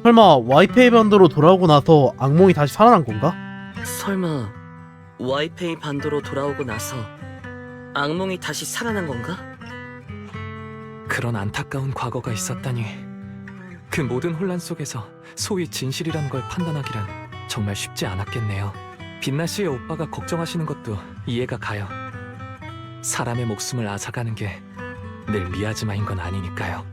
설마 와이페이 반도로 돌아오고 나서 악몽이 다시 살아난 건가? 설마 와이페이 반도로 돌아오고 나서 악몽이 다시 살아난 건가? 그런 안타까운 과거가 있었다니. 그 모든 혼란 속에서 소위 진실이라는 걸 판단하기란 정말 쉽지 않았겠네요. 빛나 씨의 오빠가 걱정하시는 것도 이해가 가요. 사람의 목숨을 앗아가는 게 늘 미야즈마인 건 아니니까요.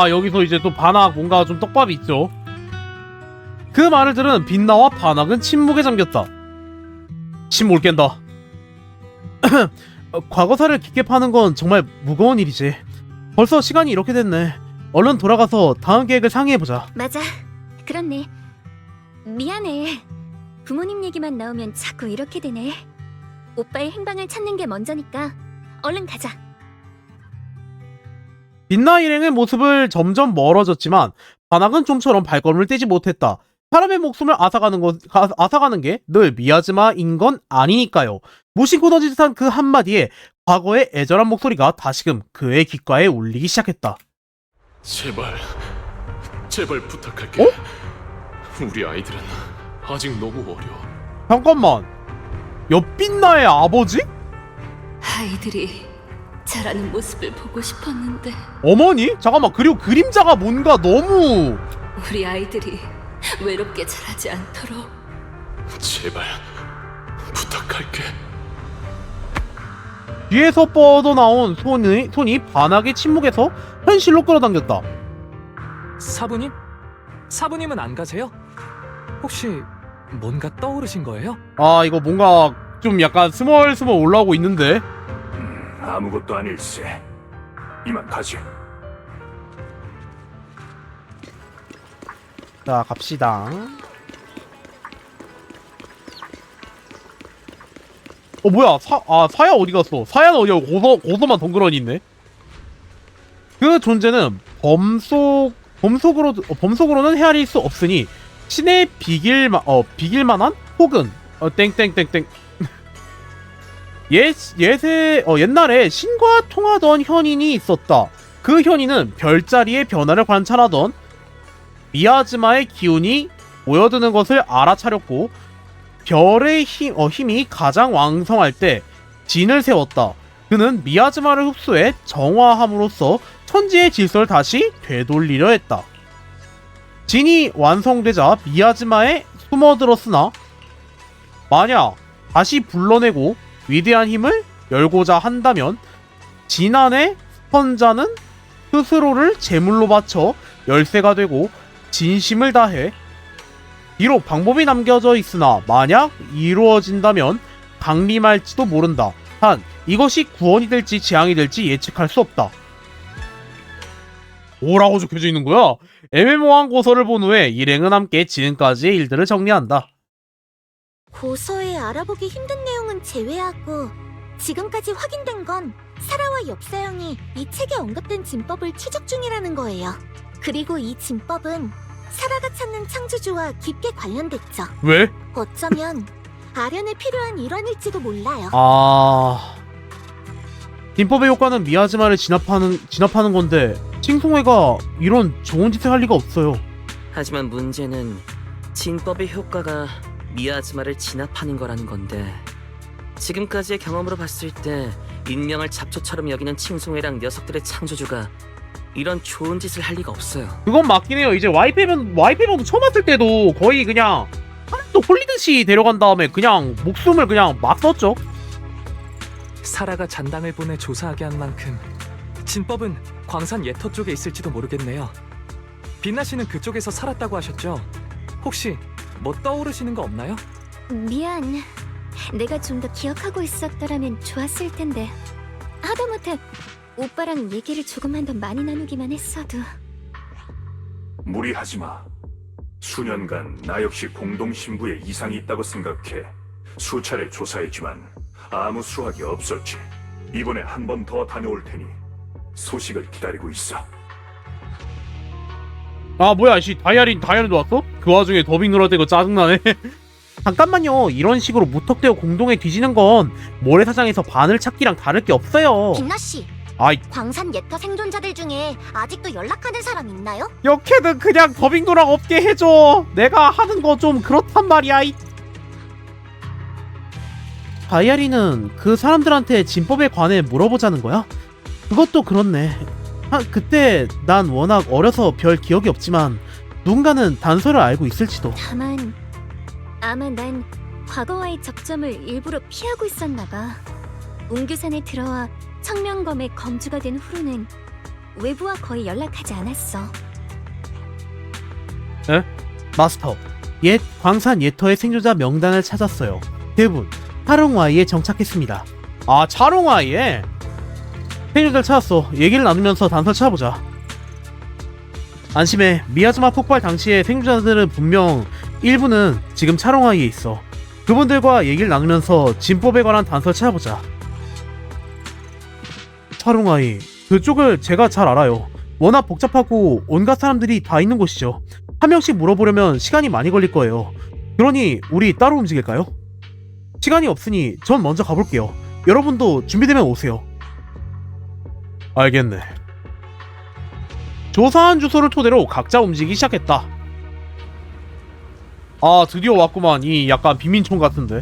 여기서 이제 또 반학 뭔가 좀 떡밥이 있죠. 그 말을 들은 빛나와 반학은 침묵에 잠겼다. 침몰 깬다. 과거사를 깊게 파는 건 정말 무거운 일이지. 벌써 시간이 이렇게 됐네. 얼른 돌아가서 다음 계획을 상의해보자. 맞아. 그렇네. 미안해. 부모님 얘기만 나오면 자꾸 이렇게 되네. 오빠의 행방을 찾는 게 먼저니까 얼른 가자. 빛나 일행의 모습을 점점 멀어졌지만 반학은 좀처럼 발걸음을 떼지 못했다. 사람의 목숨을 앗아가는 게 늘 미야즈마인 건 아니니까요. 무심코 던진 듯한 그 한마디에 과거의 애절한 목소리가 다시금 그의 귓가에 울리기 시작했다. 제발 부탁할게. 어? 우리 아이들은 아직 너무 어려. 잠깐만, 옆빛나의 아버지? 아이들이 자라는 모습을 보고 싶었는데 어머니? 잠깐만, 그리고 그림자가 뭔가 너무... 우리 아이들이 외롭게 자라지 않도록 제발 부탁할게. 뒤에서 뻗어나온 손이 반하게 침묵해서 현실로 끌어당겼다. 사부님? 사부님은 안 가세요? 혹시 뭔가 떠오르신 거예요? 아, 이거 뭔가 좀 약간 스멀스멀 올라오고 있는데. 아무것도 아닐세. 이만 가지. 자, 갑시다. 뭐야, 사야 어디 갔어? 사야는 어디 가고 고서만 덩그러니 있네. 그 존재는 범속으로는 헤아릴 수 없으니 신의 비길만한 혹은 땡땡땡땡 옛날에 신과 통하던 현인이 있었다. 그 현인은 별자리의 변화를 관찰하던 미아즈마의 기운이 모여드는 것을 알아차렸고 별의 힘이 가장 왕성할 때 진을 세웠다. 그는 미아즈마를 흡수해 정화함으로써 천지의 질서를 다시 되돌리려 했다. 진이 완성되자 미아즈마에 숨어들었으나 만약 다시 불러내고 위대한 힘을 열고자 한다면 진 안의 선자는 스스로를 제물로 바쳐 열쇠가 되고 진심을 다해 비록 방법이 남겨져 있으나 만약 이루어진다면 강림할지도 모른다. 단 이것이 구원이 될지 재앙이 될지 예측할 수 없다. 뭐라고 적혀져 있는 거야? 애매모호한 고서를 본 후에 일행은 함께 지금까지의 일들을 정리한다. 고서에 알아보기 힘든 내용은 제외하고 지금까지 확인된 건 사라와 엽사형이 이 책에 언급된 진법을 추적 중이라는 거예요. 그리고 이 진법은 사라가 찾는 창조주와 깊게 관련됐죠. 왜? 어쩌면 아련에 필요한 일환일지도 몰라요. 진법의 효과는 미아즈마를 진압하는 건데 칭송회가 이런 좋은 짓을 할 리가 없어요. 하지만 문제는 진법의 효과가 미아즈마를 진압하는 거라는 건데 지금까지의 경험으로 봤을 때 인명을 잡초처럼 여기는 칭송회랑 녀석들의 창조주가 이런 좋은 짓을 할 리가 없어요. 그건 맞긴 해요. 이제 와이페이먼도 처음 왔을 때도 거의 그냥 하나도 홀리듯이 데려간 다음에 그냥 목숨을 그냥 막 썼죠. 사라가 잔당을 보내 조사하게 한 만큼 진법은 광산 예터 쪽에 있을지도 모르겠네요. 빛나 씨는 그쪽에서 살았다고 하셨죠? 혹시 뭐 떠오르시는 거 없나요? 미안. 내가 좀 더 기억하고 있었더라면 좋았을 텐데. 하다못해 오빠랑 얘기를 조금만 더 많이 나누기만 했어도. 무리하지 마. 수년간 나 역시 공동 신부에 이상이 있다고 생각해 수차례 조사했지만 아무 수확이 없었지. 이번에 한 번 더 다녀올 테니 소식을 기다리고 있어. 뭐야, 다이아린도 왔어? 그 와중에 더빙 늘어대고 짜증나네. 잠깐만요. 이런 식으로 무턱대고 공동에 뒤지는 건 모래사장에서 바늘 찾기랑 다를 게 없어요. 빛나씨, 아이, 광산 예터 생존자들 중에 아직도 연락하는 사람 있나요? 역해는 그냥 더빙 누락 없게 해줘. 내가 하는 거 좀 그렇단 말이야. 다이아리는 그 사람들한테 진법에 관해 물어보자는 거야? 그것도 그렇네. 그때 난 워낙 어려서 별 기억이 없지만 누군가는 단서를 알고 있을지도. 다만 아마 난 과거와의 접점을 일부러 피하고 있었나 봐. 웅규산에 들어와 청명검의 검주가 된 후로는 외부와 거의 연락하지 않았어. 마스터, 옛 광산 예터의 생존자 명단을 찾았어요. 대부분 차롱와이에 정착했습니다. 차롱와이에? 생존자를 찾았어. 얘기를 나누면서 단서를 찾아보자. 안심해. 미아즈마 폭발 당시의 생존자들은 분명 일부는 지금 차롱와이에 있어. 그분들과 얘기를 나누면서 진법에 관한 단서를 찾아보자. 차롱와이, 그쪽을 제가 잘 알아요. 워낙 복잡하고 온갖 사람들이 다 있는 곳이죠. 한 명씩 물어보려면 시간이 많이 걸릴 거예요. 그러니 우리 따로 움직일까요? 시간이 없으니 전 먼저 가볼게요. 여러분도 준비되면 오세요. 알겠네. 조사한 주소를 토대로 각자 움직이기 시작했다. 드디어 왔구만. 이 약간 비민총 같은데.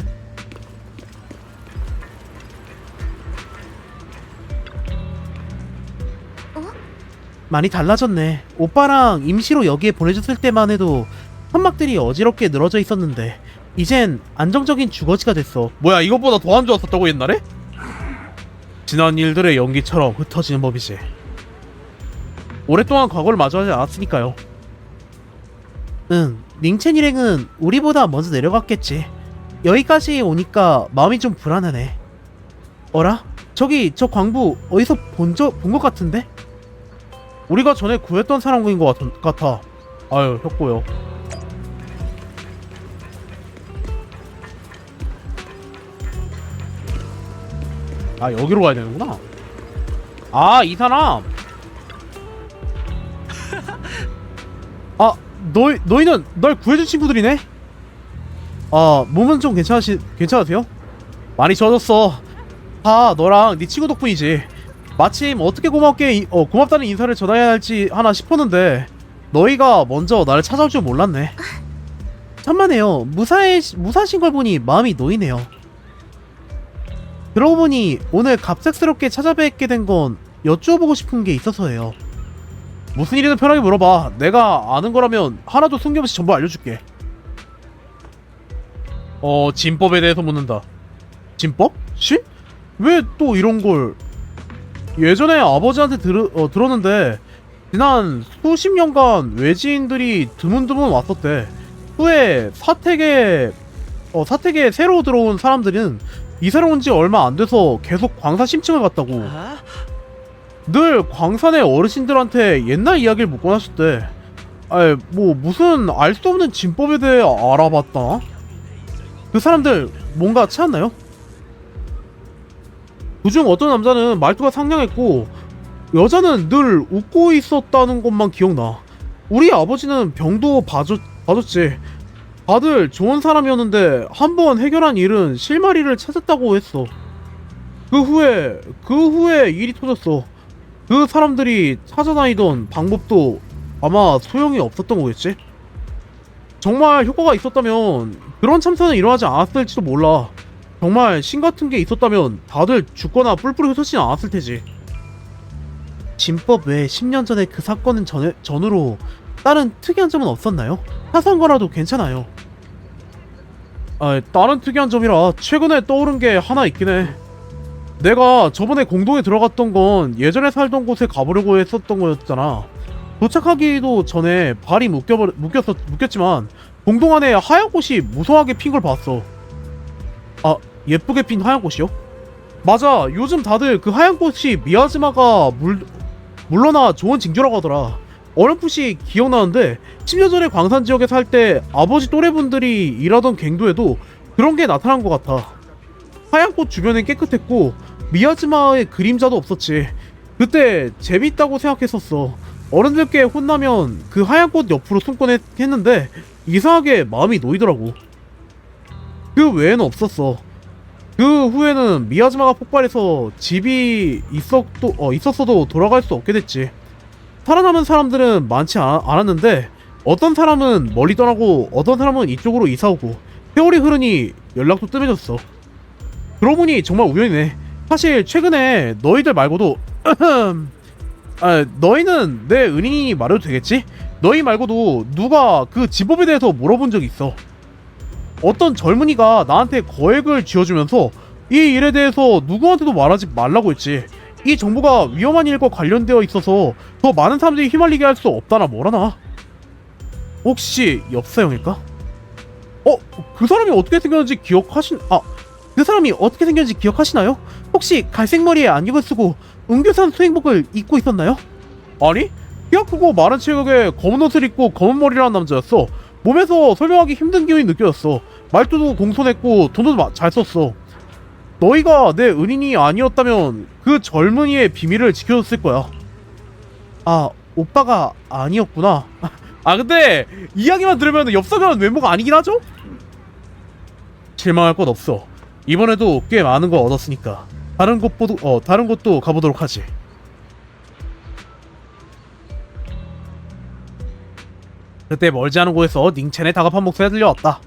많이 달라졌네. 오빠랑 임시로 여기에 보내줬을 때만 해도 천막들이 어지럽게 늘어져 있었는데 이젠 안정적인 주거지가 됐어. 뭐야, 이것보다 더 안 좋았었다고 옛날에? 지난 일들의 연기처럼 흩어지는 법이지. 오랫동안 과거를 마주하지 않았으니까요. 응, 닝첸 일행은 우리보다 먼저 내려갔겠지. 여기까지 오니까 마음이 좀 불안하네. 어라? 저기 저 광부 어디서 본 것 같은데? 우리가 전에 구했던 사람인 것 같아. 아유, 혁고요. 아, 여기로 가야 되는구나. 아, 이 사람. 아, 너희는 널 구해준 친구들이네? 아, 몸은 좀 괜찮으세요? 많이 좋아졌어. 다 너랑 네 친구 덕분이지. 마침 어떻게 고맙다는 인사를 전해야 할지 하나 싶었는데 너희가 먼저 나를 찾아올 줄 몰랐네. 천만에요. 무사하신 걸 보니 마음이 놓이네요. 그러고 보니 오늘 갑작스럽게 찾아뵙게 된 건 여쭈어보고 싶은 게 있어서예요. 무슨 일이든 편하게 물어봐. 내가 아는 거라면 하나도 숨김없이 전부 알려줄게. 진법에 대해서 묻는다. 진법? 신? 왜 또 이런 걸? 예전에 아버지한테 들었는데 지난 수십 년간 외지인들이 드문드문 왔었대. 후에 사택에 새로 들어온 사람들은 이사를 온 지 얼마 안 돼서 계속 광산 심층을 갔다고. 늘 광산의 어르신들한테 옛날 이야기를 묻곤 하셨대. 아이, 뭐 무슨 알 수 없는 진법에 대해 알아봤다. 그 사람들 뭔가 찾았나요? 그중 어떤 남자는 말투가 상냥했고 여자는 늘 웃고 있었다는 것만 기억나. 우리 아버지는 병도 봐줬지. 다들 좋은 사람이었는데 한번 해결한 일은 실마리를 찾았다고 했어. 그 후에 일이 터졌어. 그 사람들이 찾아다니던 방법도 아마 소용이 없었던 거겠지? 정말 효과가 있었다면 그런 참사는 일어나지 않았을지도 몰라. 정말 신 같은 게 있었다면 다들 죽거나 뿔뿔이 흩어지진 않았을 테지. 진법 외에 10년 전에 그 사건은 전후로 다른 특이한 점은 없었나요? 사소한 거라도 괜찮아요. 다른 특이한 점이라 최근에 떠오른 게 하나 있긴 해. 내가 저번에 공동에 들어갔던 건 예전에 살던 곳에 가보려고 했었던 거였잖아. 도착하기도 전에 발이 묶였지만 공동 안에 하얀 꽃이 무성하게 핀 걸 봤어. 아, 예쁘게 핀 하얀 꽃이요? 맞아, 요즘 다들 그 하얀 꽃이 미야지마가 물러나 좋은 징조라고 하더라. 어렴풋이 기억나는데 10년 전에 광산 지역에 살 때 아버지 또래분들이 일하던 갱도에도 그런 게 나타난 것 같아. 하얀 꽃 주변은 깨끗했고 미야지마의 그림자도 없었지. 그때 재밌다고 생각했었어. 어른들께 혼나면 그 하얀 꽃 옆으로 숨곤 했는데 이상하게 마음이 놓이더라고. 그 외에는 없었어. 그 후에는 미야지마가 폭발해서 집이 있었어도 돌아갈 수 없게 됐지. 살아남은 사람들은 많지 않았는데 어떤 사람은 멀리 떠나고 어떤 사람은 이쪽으로 이사오고 세월이 흐르니 연락도 뜸해졌어. 그러고 보니 정말 우연이네. 사실 최근에 너희들 말고도 너희는 내 은인이 말해도 되겠지? 너희 말고도 누가 그 진법에 대해서 물어본 적이 있어. 어떤 젊은이가 나한테 거액을 쥐어주면서 이 일에 대해서 누구한테도 말하지 말라고 했지. 이 정보가 위험한 일과 관련되어 있어서 더 많은 사람들이 휘말리게 할 수 없다나 뭐라나. 혹시 엽사형일까? 그 사람이 어떻게 생겼는지 그 사람이 어떻게 생겼는지 기억하시나요? 혹시 갈색 머리에 안경을 쓰고 은교산 수행복을 입고 있었나요? 아니, 키가 크고 마른 체격에 검은 옷을 입고 검은 머리라는 남자였어. 몸에서 설명하기 힘든 기운이 느껴졌어. 말투도 공손했고 돈도 잘 썼어. 너희가 내 은인이 아니었다면 그 젊은이의 비밀을 지켜줬을 거야. 아, 오빠가 아니었구나. 근데 이야기만 들으면 엽서가는 외모가 아니긴 하죠? 실망할 것 없어. 이번에도 꽤 많은 걸 얻었으니까 다른 곳도 가보도록 하지. 그때 멀지 않은 곳에서 닝첸의 다급한 목소리가 들려왔다.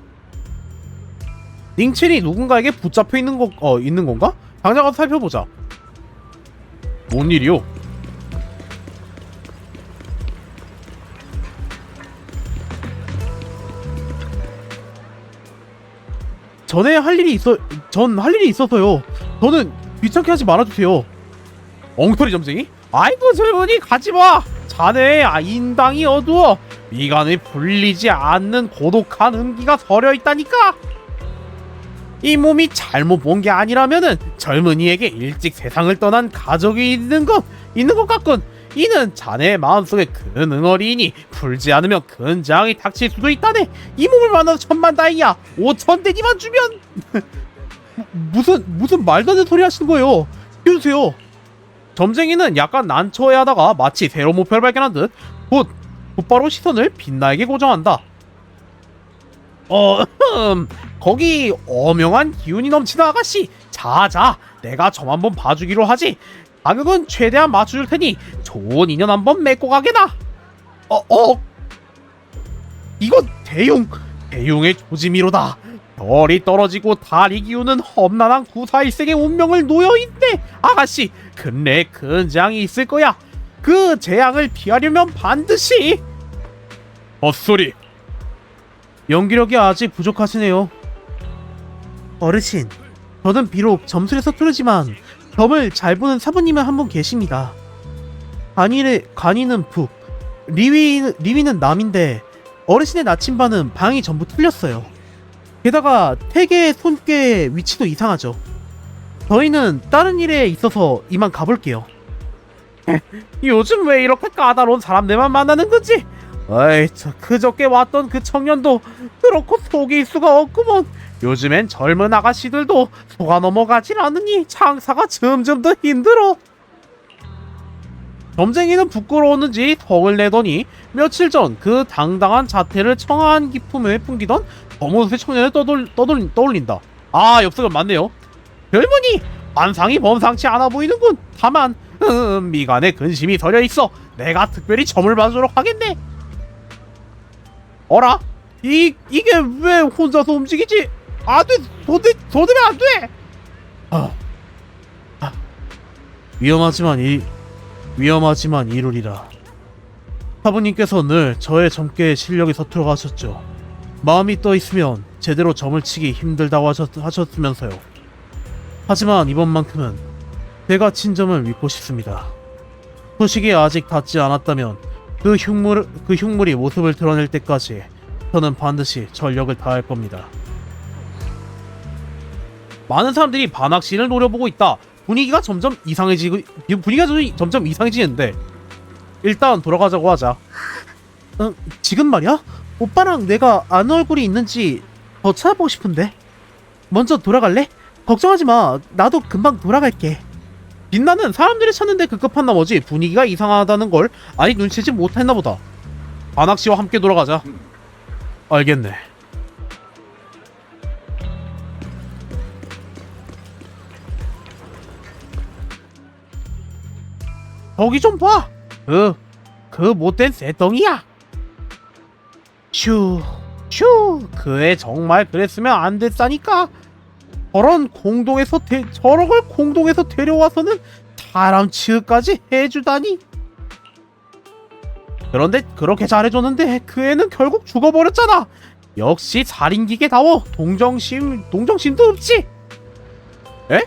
닝첸이 누군가에게 붙잡혀 있는 건가? 당장 가서 살펴보자. 뭔 일이요? 전 할 일이 있어서요. 저는 귀찮게 하지 말아주세요. 엉터리 점쟁이? 아이고 젊은이 가지마. 자네의 인당이 어두워 미간에 불리지 않는 고독한 음기가 서려있다니까. 이 몸이 잘못 본 게 아니라면은 젊은이에게 일찍 세상을 떠난 가족이 있는 것 같군. 이는 자네의 마음속에 큰 응어리이니 풀지 않으면 큰 재앙이 닥칠 수도 있다네. 이 몸을 만나서 천만다행이야. 5,000대기만 주면 무슨 말도 안 되는 소리 하시는 거예요. 비우세요. 점쟁이는 약간 난처해하다가 마치 새로운 목표를 발견한 듯 곧바로 시선을 빛나에게 고정한다. 거기 어명한 기운이 넘치는 아가씨. 자자, 내가 점 한번 봐주기로 하지. 가격은 최대한 맞춰줄 테니 좋은 인연 한번 맺고 가게나. 이건 대용의 조짐이로다. 별이 떨어지고 달이 기우는 험난한 구사일생의 운명을 놓여있네. 아가씨, 근래에 큰 재앙이 있을 거야. 그 재앙을 피하려면 반드시. 헛소리. 연기력이 아직 부족하시네요. 어르신, 저는 비록 점술에 서투르지만 점을 잘 보는 사부님은 한 분 계십니다. 간이는 북, 리위는 남인데 어르신의 나침반은 방이 전부 틀렸어요. 게다가 태계의 손괴의 위치도 이상하죠. 저희는 다른 일에 있어서 이만 가볼게요. 요즘 왜 이렇게 까다로운 사람들만 만나는 건지. 어이, 그저께 왔던 그 청년도 그렇고 속일 수가 없구먼. 요즘엔 젊은 아가씨들도 속아 넘어가질 않으니 장사가 점점 더 힘들어. 점쟁이는 부끄러웠는지 턱을 내더니 며칠 전 그 당당한 자태를 청아한 기품에 풍기던 검은색 청년을 떠올린다. 아, 엽서가 맞네요. 젊은이, 관상이 범상치 않아 보이는군. 다만 미간에 근심이 서려 있어 내가 특별히 점을 봐주도록 하겠네. 어라? 이게 왜 혼자서 움직이지? 안 돼! 도대면 안 돼! 위험하지만 이루리라. 사부님께서 늘 저의 점괘의 실력이 서툴어 가셨죠. 마음이 떠 있으면 제대로 점을 치기 힘들다고 하셨으면서요. 하지만 이번만큼은 제가 친점을 믿고 싶습니다. 소식이 아직 닿지 않았다면 그 흉물이 모습을 드러낼 때까지 저는 반드시 전력을 다할 겁니다. 많은 사람들이 반학신을 노려보고 있다. 분위기가 점점 이상해지는데 일단 돌아가자고 하자. 지금 말이야? 오빠랑 내가 아는 얼굴이 있는지 더 찾아보고 싶은데. 먼저 돌아갈래? 걱정하지 마. 나도 금방 돌아갈게. 빛나는 사람들이 찾는데 급급한 나머지 분위기가 이상하다는 걸 아직 눈치채지 못했나 보다. 반학씨와 함께 돌아가자. 알겠네. 저기 좀 봐. 그 못된 쇠덩이야. 슈. 그애 정말 그랬으면 안 됐다니까. 저런 걸 공동에서 데려와서는 사람 취급까지 해주다니. 그런데 그렇게 잘해줬는데 그 애는 결국 죽어버렸잖아. 역시 살인기계다워. 동정심도 없지. 에?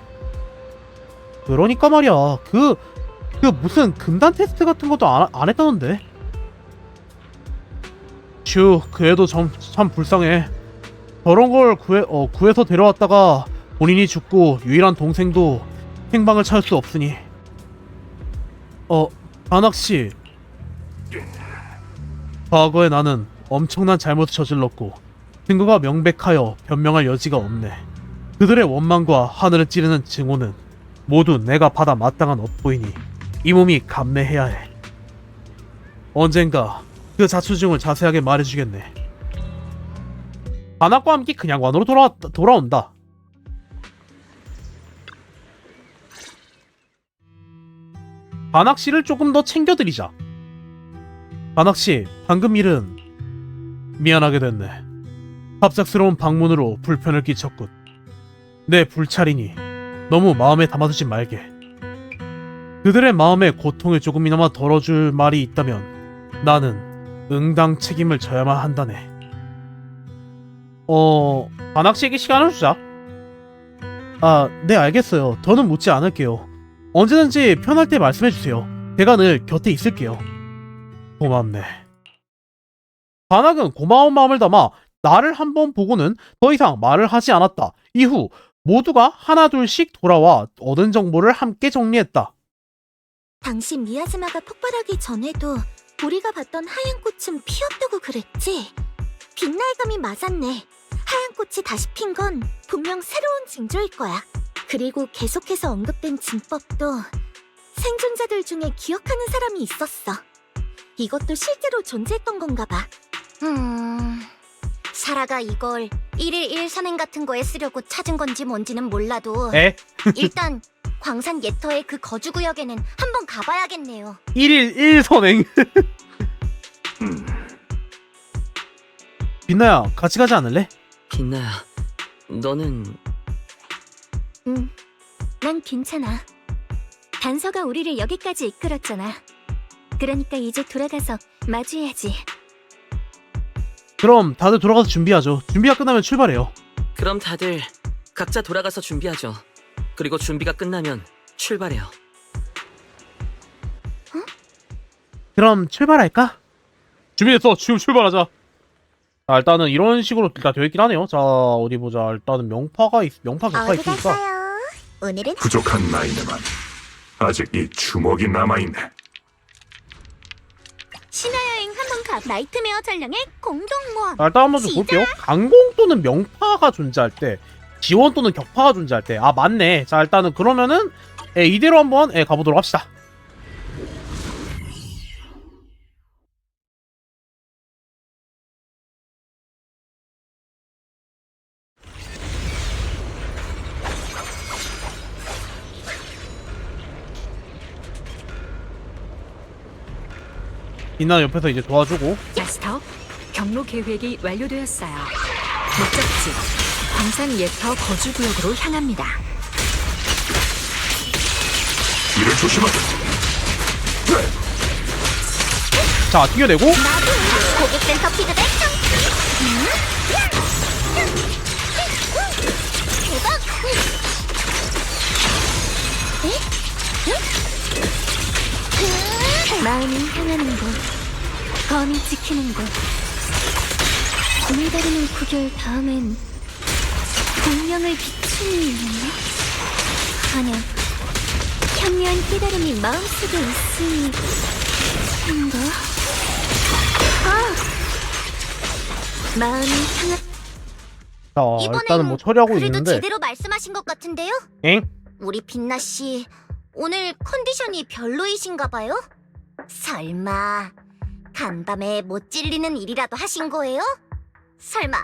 그러니까 말이야. 그 무슨 금단 테스트 같은 것도 안 했다던데. 그 애도 참 불쌍해. 저런 걸 구해서 데려왔다가 본인이 죽고 유일한 동생도 행방을 찾을 수 없으니. 반학씨. 과거에 나는 엄청난 잘못을 저질렀고 증거가 명백하여 변명할 여지가 없네. 그들의 원망과 하늘을 찌르는 증오는 모두 내가 받아 마땅한 업보이니 이 몸이 감내해야 해. 언젠가 그 자초지종을 자세하게 말해주겠네. 반학과 함께 그냥관으로 돌아온다. 반학씨를 조금 더 챙겨드리자. 반학씨, 방금 일은 미안하게 됐네. 갑작스러운 방문으로 불편을 끼쳤군. 내 불찰이니 너무 마음에 담아두지 말게. 그들의 마음에 고통을 조금이나마 덜어줄 말이 있다면 나는 응당 책임을 져야만 한다네. 반학씨에게 시간을 주자. 네, 알겠어요. 더는 묻지 않을게요. 언제든지 편할 때 말씀해주세요. 제가 늘 곁에 있을게요. 고맙네. 반학은 고마운 마음을 담아 나를 한번 보고는 더 이상 말을 하지 않았다. 이후 모두가 하나둘씩 돌아와 얻은 정보를 함께 정리했다. 당시 미야즈마가 폭발하기 전에도 우리가 봤던 하얀 꽃은 피었다고 그랬지? 빛날감이 맞았네. 하얀 꽃이 다시 핀 건 분명 새로운 징조일 거야. 그리고 계속해서 언급된 진법도 생존자들 중에 기억하는 사람이 있었어. 이것도 실제로 존재했던 건가 봐. 사라가 이걸 1일 1선행 같은 거에 쓰려고 찾은 건지 뭔지는 몰라도 일단 광산 예터의 그 거주구역에는 한번 가봐야겠네요. 1일 1선행. 빛나야, 같이 가지 않을래? 빛나야, 너는... 난 괜찮아. 단서가 우리를 여기까지 이끌었잖아. 그러니까 이제 돌아가서 마주해야지. 그럼 다들 돌아가서 준비하죠. 준비가 끝나면 출발해요. 그럼 다들 각자 돌아가서 준비하죠. 그리고 준비가 끝나면 출발해요. 그럼 출발할까? 준비됐어. 지금 출발하자. 자, 일단은 이런 식으로 다 되어 있긴 하네요. 자, 어디 보자. 일단은 명파 격파 있으니까. 오늘은 부족한 나이네만 아직 이 주먹이 남아있네. 신화여행 한번 가. 나이트메어 전령의 공동 모험. 자, 일단 한번 좀 볼게요. 강공 또는 명파가 존재할 때, 지원 또는 격파가 존재할 때. 아, 맞네. 자, 일단은 그러면은 이대로 한번 가보도록 합시다. 빛나 옆에서 이제 도와주고. 마스터, 경로 계획이 완료되었어요. 목적지, 광산 예터 거주구역으로 향합니다. 이를 조심하자. 자, 튕겨내고. 고객센터 피드백 대박. 마음이 향하는 곳, 검이 지키는 곳. 오늘다리는 구결 다음엔 공명을 비추니 있네? 아니야, 현묘한 깨달음이 마음속에 있으니 인가? 마음이 향하... 자, 일단은 뭐 처리하고 그래도 있는데. 제대로 말씀하신 것 같은데요? 엥? 우리 빛나 씨 오늘 컨디션이 별로이신가 봐요? 설마 간밤에 못 찔리는 일이라도 하신 거예요? 설마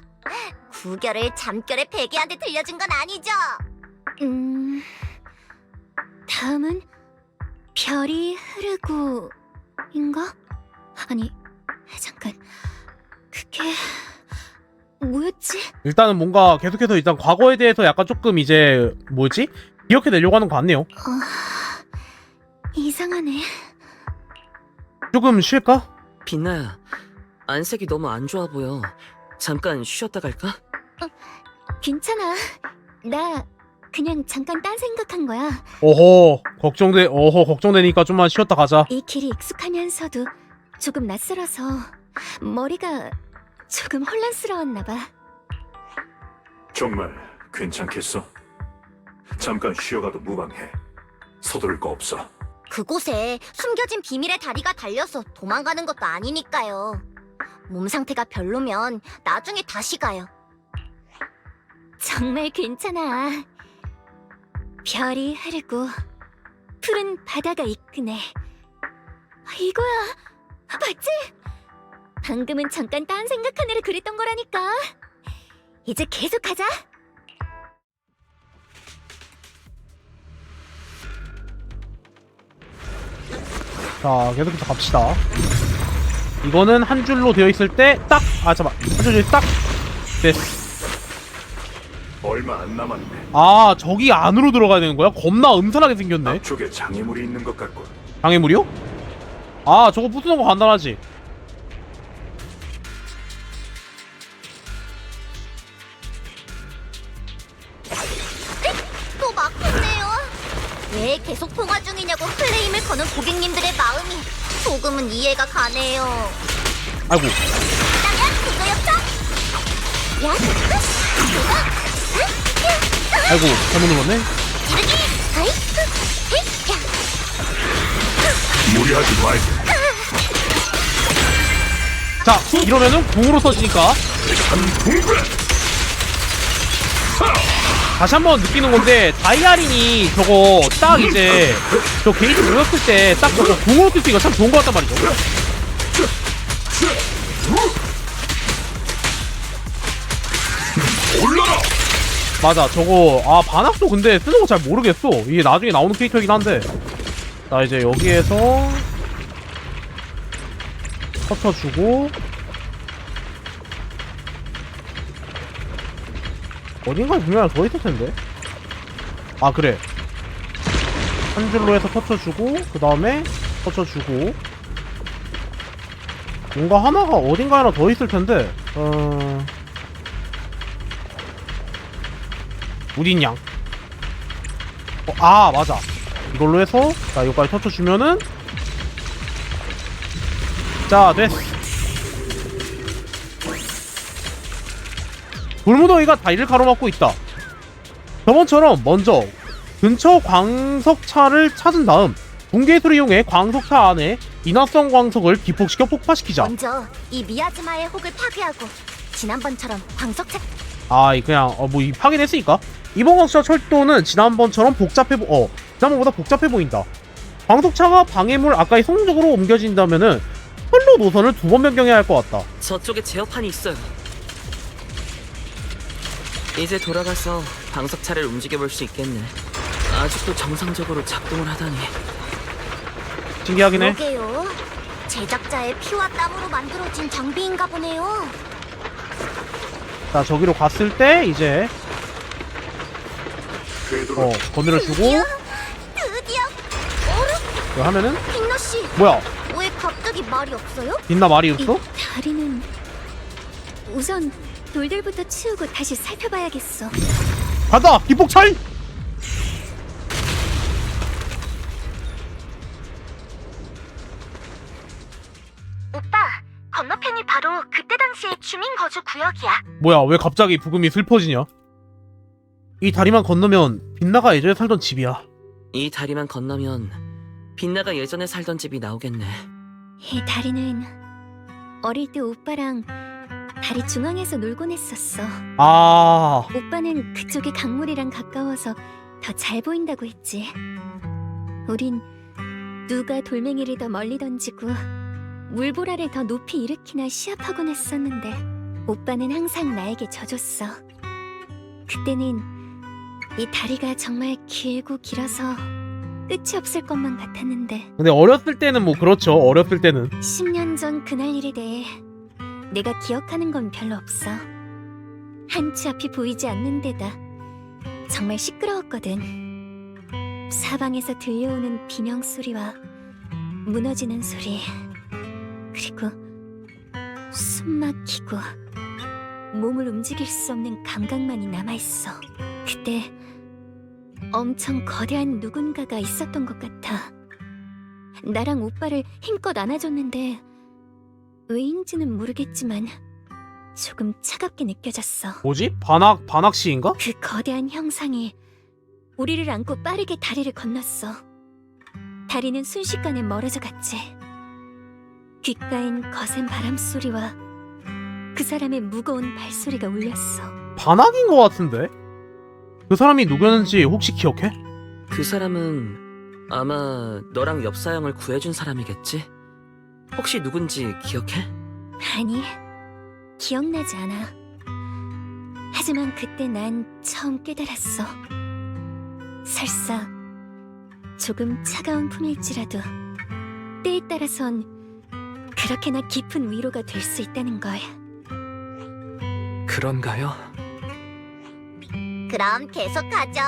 구결을 잠결에 베개한테 들려준 건 아니죠? 다음은 별이 흐르고 인가? 아니, 잠깐, 그게 뭐였지? 일단은 뭔가 계속해서 일단 과거에 대해서 약간 조금 이제 뭐지? 기억해내려고 하는 것 같네요. 이상하네. 조금 쉴까? 빛나야, 안색이 너무 안 좋아 보여. 잠깐 쉬었다 갈까? 괜찮아. 나 그냥 잠깐 딴 생각한 거야. 어허, 걱정되니까 좀만 쉬었다 가자. 이 길이 익숙하면서도 조금 낯설어서 머리가 조금 혼란스러웠나 봐. 정말 괜찮겠어? 잠깐 쉬어가도 무방해. 서두를 거 없어. 그곳에 숨겨진 비밀의 다리가 달려서 도망가는 것도 아니니까요. 몸 상태가 별로면 나중에 다시 가요. 정말 괜찮아. 별이 흐르고 푸른 바다가 이끄네. 이거야, 맞지? 방금은 잠깐 딴 생각하느라 그랬던 거라니까. 이제 계속 가자. 자, 계속해서 갑시다. 이거는 한 줄로 되어 있을 때 딱, 잠깐만, 한 줄이 딱 됐어. 얼마 안 남았네. 아, 저기 안으로 들어가야 되는 거야? 겁나 음산하게 생겼네. 앞쪽에 장애물이 있는 것 같군. 장애물이요? 아, 저거 부수는 거 간단하지. 또 막혔네요. 왜 계속 통화 중이냐고 클레임을 거는 고객님들의 마음이 조금은 이해가 가네요. 아이고. 나면 그거였어? 야, 아이고 잘못 눌렀네. 찌르기, 아이쿠, 야. 무리하지 말고 자 이러면은 궁으로 써지니까 다시 한번 느끼는 건데 다이아린이 저거 딱 이제 저 게이트 모였을 때 딱 저거 궁으로 쓸 수 있는 거 참 좋은 거 같단 말이죠. 맞아 저거 아 반학도 근데 쓰는 거 잘 모르겠어. 이게 나중에 나오는 캐릭터이긴 한데. 자 이제 여기에서 터쳐주고 어딘가에 분명히 더 있을텐데. 아 그래 한 줄로 해서 터쳐주고 그 다음에 터쳐주고 뭔가 하나가 어딘가에 하나 더 있을텐데 어딨냐. 아 맞아 이걸로 해서 자 여기까지 터쳐주면은 자 됐어. 돌무더기가 다리를 가로막고 있다. 저번처럼 먼저 근처 광석차를 찾은 다음 붕괴술을 이용해 광석차 안에 인화성 광석을 기폭시켜 폭파시키자. 먼저 이 미야즈마의 혹을 파괴하고 지난번처럼 광석차 아 그냥 뭐 이 파괴됐으니까 이번 광석차 철도는 지난번처럼 지난번보다 복잡해 보인다. 광석차가 방해물 아까의 성적으로 옮겨진다면은 철로 노선을 2번 변경해야 할 것 같다. 저쪽에 제어판이 있어요. 이제 돌아가서 방석차를 움직여볼 수 있겠네. 아직도 정상적으로 작동을 하다니. 신기하긴 해. 그러게요. 제작자의 피와 땀으로 만들어진 장비인가 보네요. 자 저기로 갔을 때 이제 거미를 주고 드디어 이거 하면은 빅너 씨, 뭐야 왜 갑자기 말이 없어요? 빛나 말이 없어? 다리는 우선 돌들부터 치우고 다시 살펴봐야겠어. 가자 기폭차이. 오빠, 건너편이 바로 그때 당시의 주민 거주 구역이야. 뭐야 왜 갑자기 부금이 슬퍼지냐. 이 다리만 건너면 빛나가 예전에 살던 집이야. 이 다리만 건너면 빛나가 예전에 살던 집이 나오겠네. 이 다리는 어릴 때 오빠랑 다리 중앙에서 놀곤 했었어. 아 오빠는 그쪽이 강물이랑 가까워서 더 잘 보인다고 했지. 우린 누가 돌멩이를 더 멀리 던지고 물보라를 더 높이 일으키나 시합하곤 했었는데 오빠는 항상 나에게 져줬어. 그때는 이 다리가 정말 길고 길어서 끝이 없을 것만 같았는데 근데 어렸을 때는 뭐 그렇죠. 어렸을 때는 10년 전 그날 일에 대해 내가 기억하는 건 별로 없어. 한치 앞이 보이지 않는 데다 정말 시끄러웠거든. 사방에서 들려오는 비명소리와 무너지는 소리, 그리고 숨 막히고 몸을 움직일 수 없는 감각만이 남아있어. 그때 엄청 거대한 누군가가 있었던 것 같아. 나랑 오빠를 힘껏 안아줬는데 왜인지는 모르겠지만 조금 차갑게 느껴졌어. 뭐지? 반학시인가? 그 거대한 형상이 우리를 안고 빠르게 다리를 건넜어. 다리는 순식간에 멀어져 갔지. 귓가엔 거센 바람소리와 그 사람의 무거운 발소리가 울렸어. 반학인 것 같은데? 그 사람이 누구였는지 혹시 기억해? 그 사람은 아마 너랑 옆 사형을 구해준 사람이겠지? 혹시 누군지 기억해? 아니, 기억나지 않아. 하지만 그때 난 처음 깨달았어. 설사 조금 차가운 품일지라도 때에 따라선 그렇게나 깊은 위로가 될 수 있다는 걸. 그런가요? 그럼 계속하죠.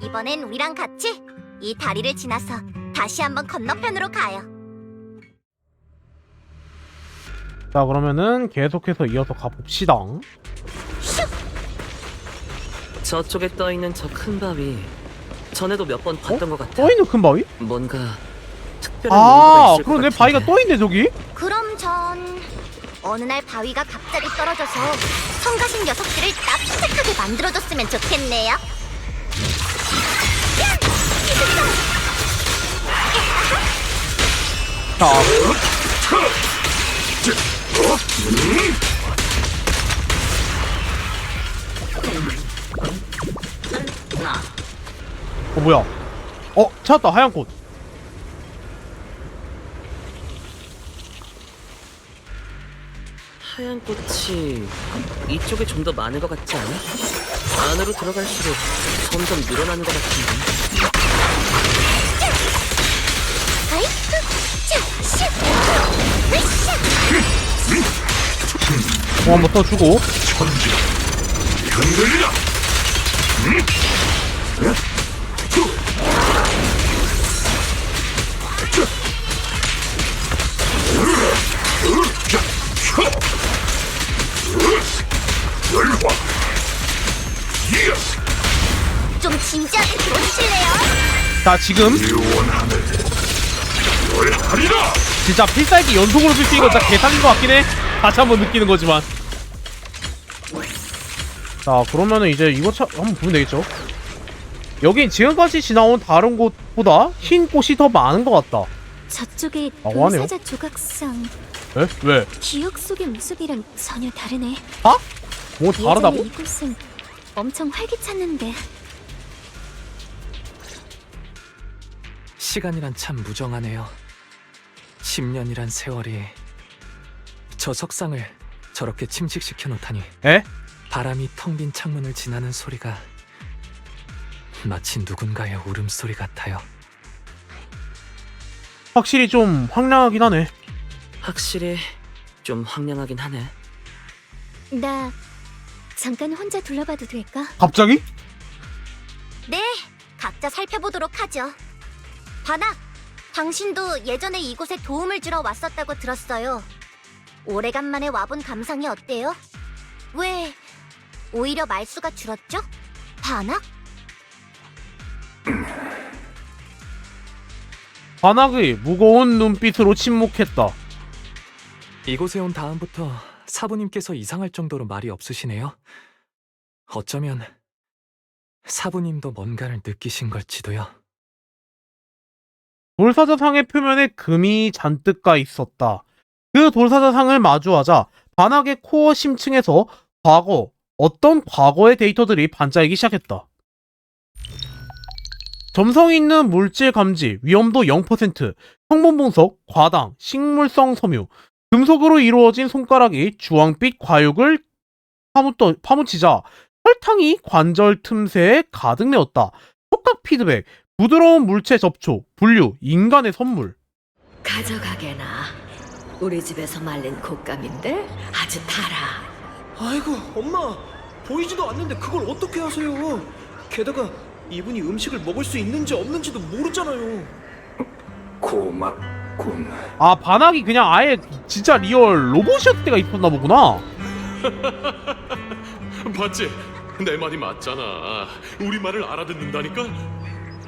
이번엔 우리랑 같이 이 다리를 지나서 다시 한번 건너편으로 가요. 자 그러면은 계속해서 이어서 가봅시다. 저쪽에 떠있는 저 큰 바위 전에도 몇 번 봤던 것 같아. 떠있는 큰 바위? 뭔가 특별한 아 이유가 있을 것 그러네. 같은데. 바위가 떠있네 저기. 그럼 전 어느 날 바위가 갑자기 떨어져서 성가신 녀석들을 납작하게 만들어줬으면 좋겠네요. 자, 뭐야? 찾았다. 하얀 꽃. 하얀 꽃이 이쪽에 좀 더 많은 것 같지 않아? 안으로 들어갈수록 점점 늘어나는 것 같은데. 한번 더 주고. 좀 진지하게 들어주실래요? 자, 지금 진짜 필살기 연속으로 쓸 수 있는 건 진짜 개사기인 것 같긴 해. 다시 한번 느끼는 거지만. 자, 그러면은 이제 이거 한번 보면 되겠죠. 여긴 지금까지 지나온 다른 곳보다 흰 꽃이 더 많은 것 같다. 저쪽에 라고 하네요. 돌사자 조각상 에? 왜? 기억 속의 모습이랑 전혀 다르네. 뭐 다르다고? 예전에 이곳은 엄청 활기찼는데. 시간이란 참 무정하네요. 10년이란 세월이 저 석상을 저렇게 침식시켜 놓다니. 에? 바람이 텅 빈 창문을 지나는 소리가 마치 누군가의 울음소리 같아요. 확실히 좀 황량하긴 하네. 확실히 좀 황량하긴 하네. 나 잠깐 혼자 둘러봐도 될까? 갑자기? 네, 각자 살펴보도록 하죠. 바나, 당신도 예전에 이곳에 도움을 주러 왔었다고 들었어요. 오래간만에 와본 감상이 어때요? 왜 오히려 말수가 줄었죠? 바나? 반학의 무거운 눈빛으로 침묵했다. 이곳에 온 다음부터 사부님께서 이상할 정도로 말이 없으시네요. 어쩌면 사부님도 뭔가를 느끼신 걸지도요. 돌사자상의 표면에 금이 잔뜩 가 있었다. 그 돌사자상을 마주하자 반학의 코어 심층에서 어떤 과거의 데이터들이 반짝이기 시작했다. 점성 있는 물질 감지, 위험도 0%, 성분 분석, 과당, 식물성 섬유, 금속으로 이루어진 손가락이 주황빛 과육을 파묻히자 혈탕이 관절 틈새에 가득 메었다. 촉각 피드백, 부드러운 물체 접촉, 분류, 인간의 선물. 가져가게나. 우리 집에서 말린 곶감인데 아주 달아. 아이고 엄마, 보이지도 않는데 그걸 어떻게 하세요? 게다가 이분이 음식을 먹을 수 있는지 없는지도 모르잖아요. 고맙군. 아, 반학이 그냥 아예 진짜 리얼 로봇이었을 때가 있었나 보구나. 봤지? 내 말이 맞잖아. 우리 말을 알아듣는다니까.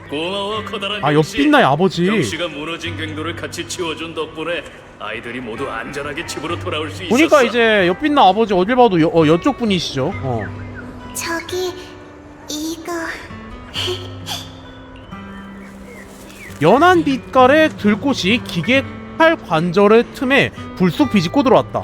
고마워 커다란 아, 병씨. 옆빛나의 아버지. 병씨가 무너진 갱도를 같이 치워준 덕분에 아이들이 모두 안전하게 집으로 돌아올 수 있었어. 보니까 이제 옆빛나 아버지 어딜 봐도 여쪽 분이시죠. 저기 이거 연한 빛깔의 들꽃이 기계 팔 관절의 틈에 불쑥 비집고 들어왔다.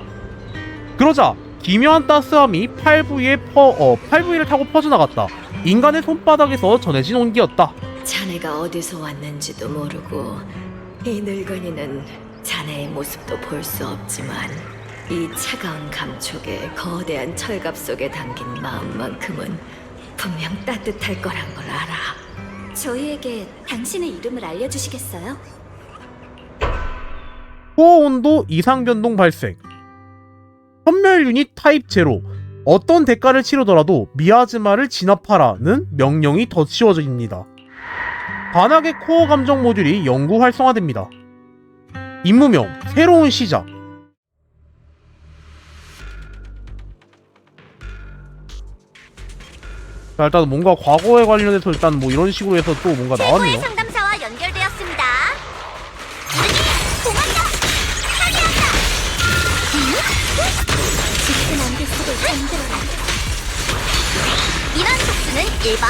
그러자 기묘한 따스함이 팔 부위를 타고 퍼져나갔다. 인간의 손바닥에서 전해진 온기였다. 자네가 어디서 왔는지도 모르고 이 늙은이는 자네의 모습도 볼 수 없지만 이 차가운 감촉에 거대한 철갑 속에 담긴 마음만큼은 분명 따뜻할 거란 걸 알아. 저희에게 당신의 이름을 알려주시겠어요? 코어 온도 이상 변동 발생. 선멸 유닛 타입 제로. 어떤 대가를 치르더라도 미아즈마를 진압하라는 명령이 덧씌워집니다. 반학의 코어 감정 모듈이 영구 활성화됩니다. 임무명 새로운 시작. 자, 일단 뭔가 과거에 관련해서 일단 뭐 이런 식으로 해서 또 뭔가 최고의 나왔네요. 상담사와 연결되었습니다. 도망가! 처리한다! 짙은 안개 속을 잠들어라. 인원 속수는 1번.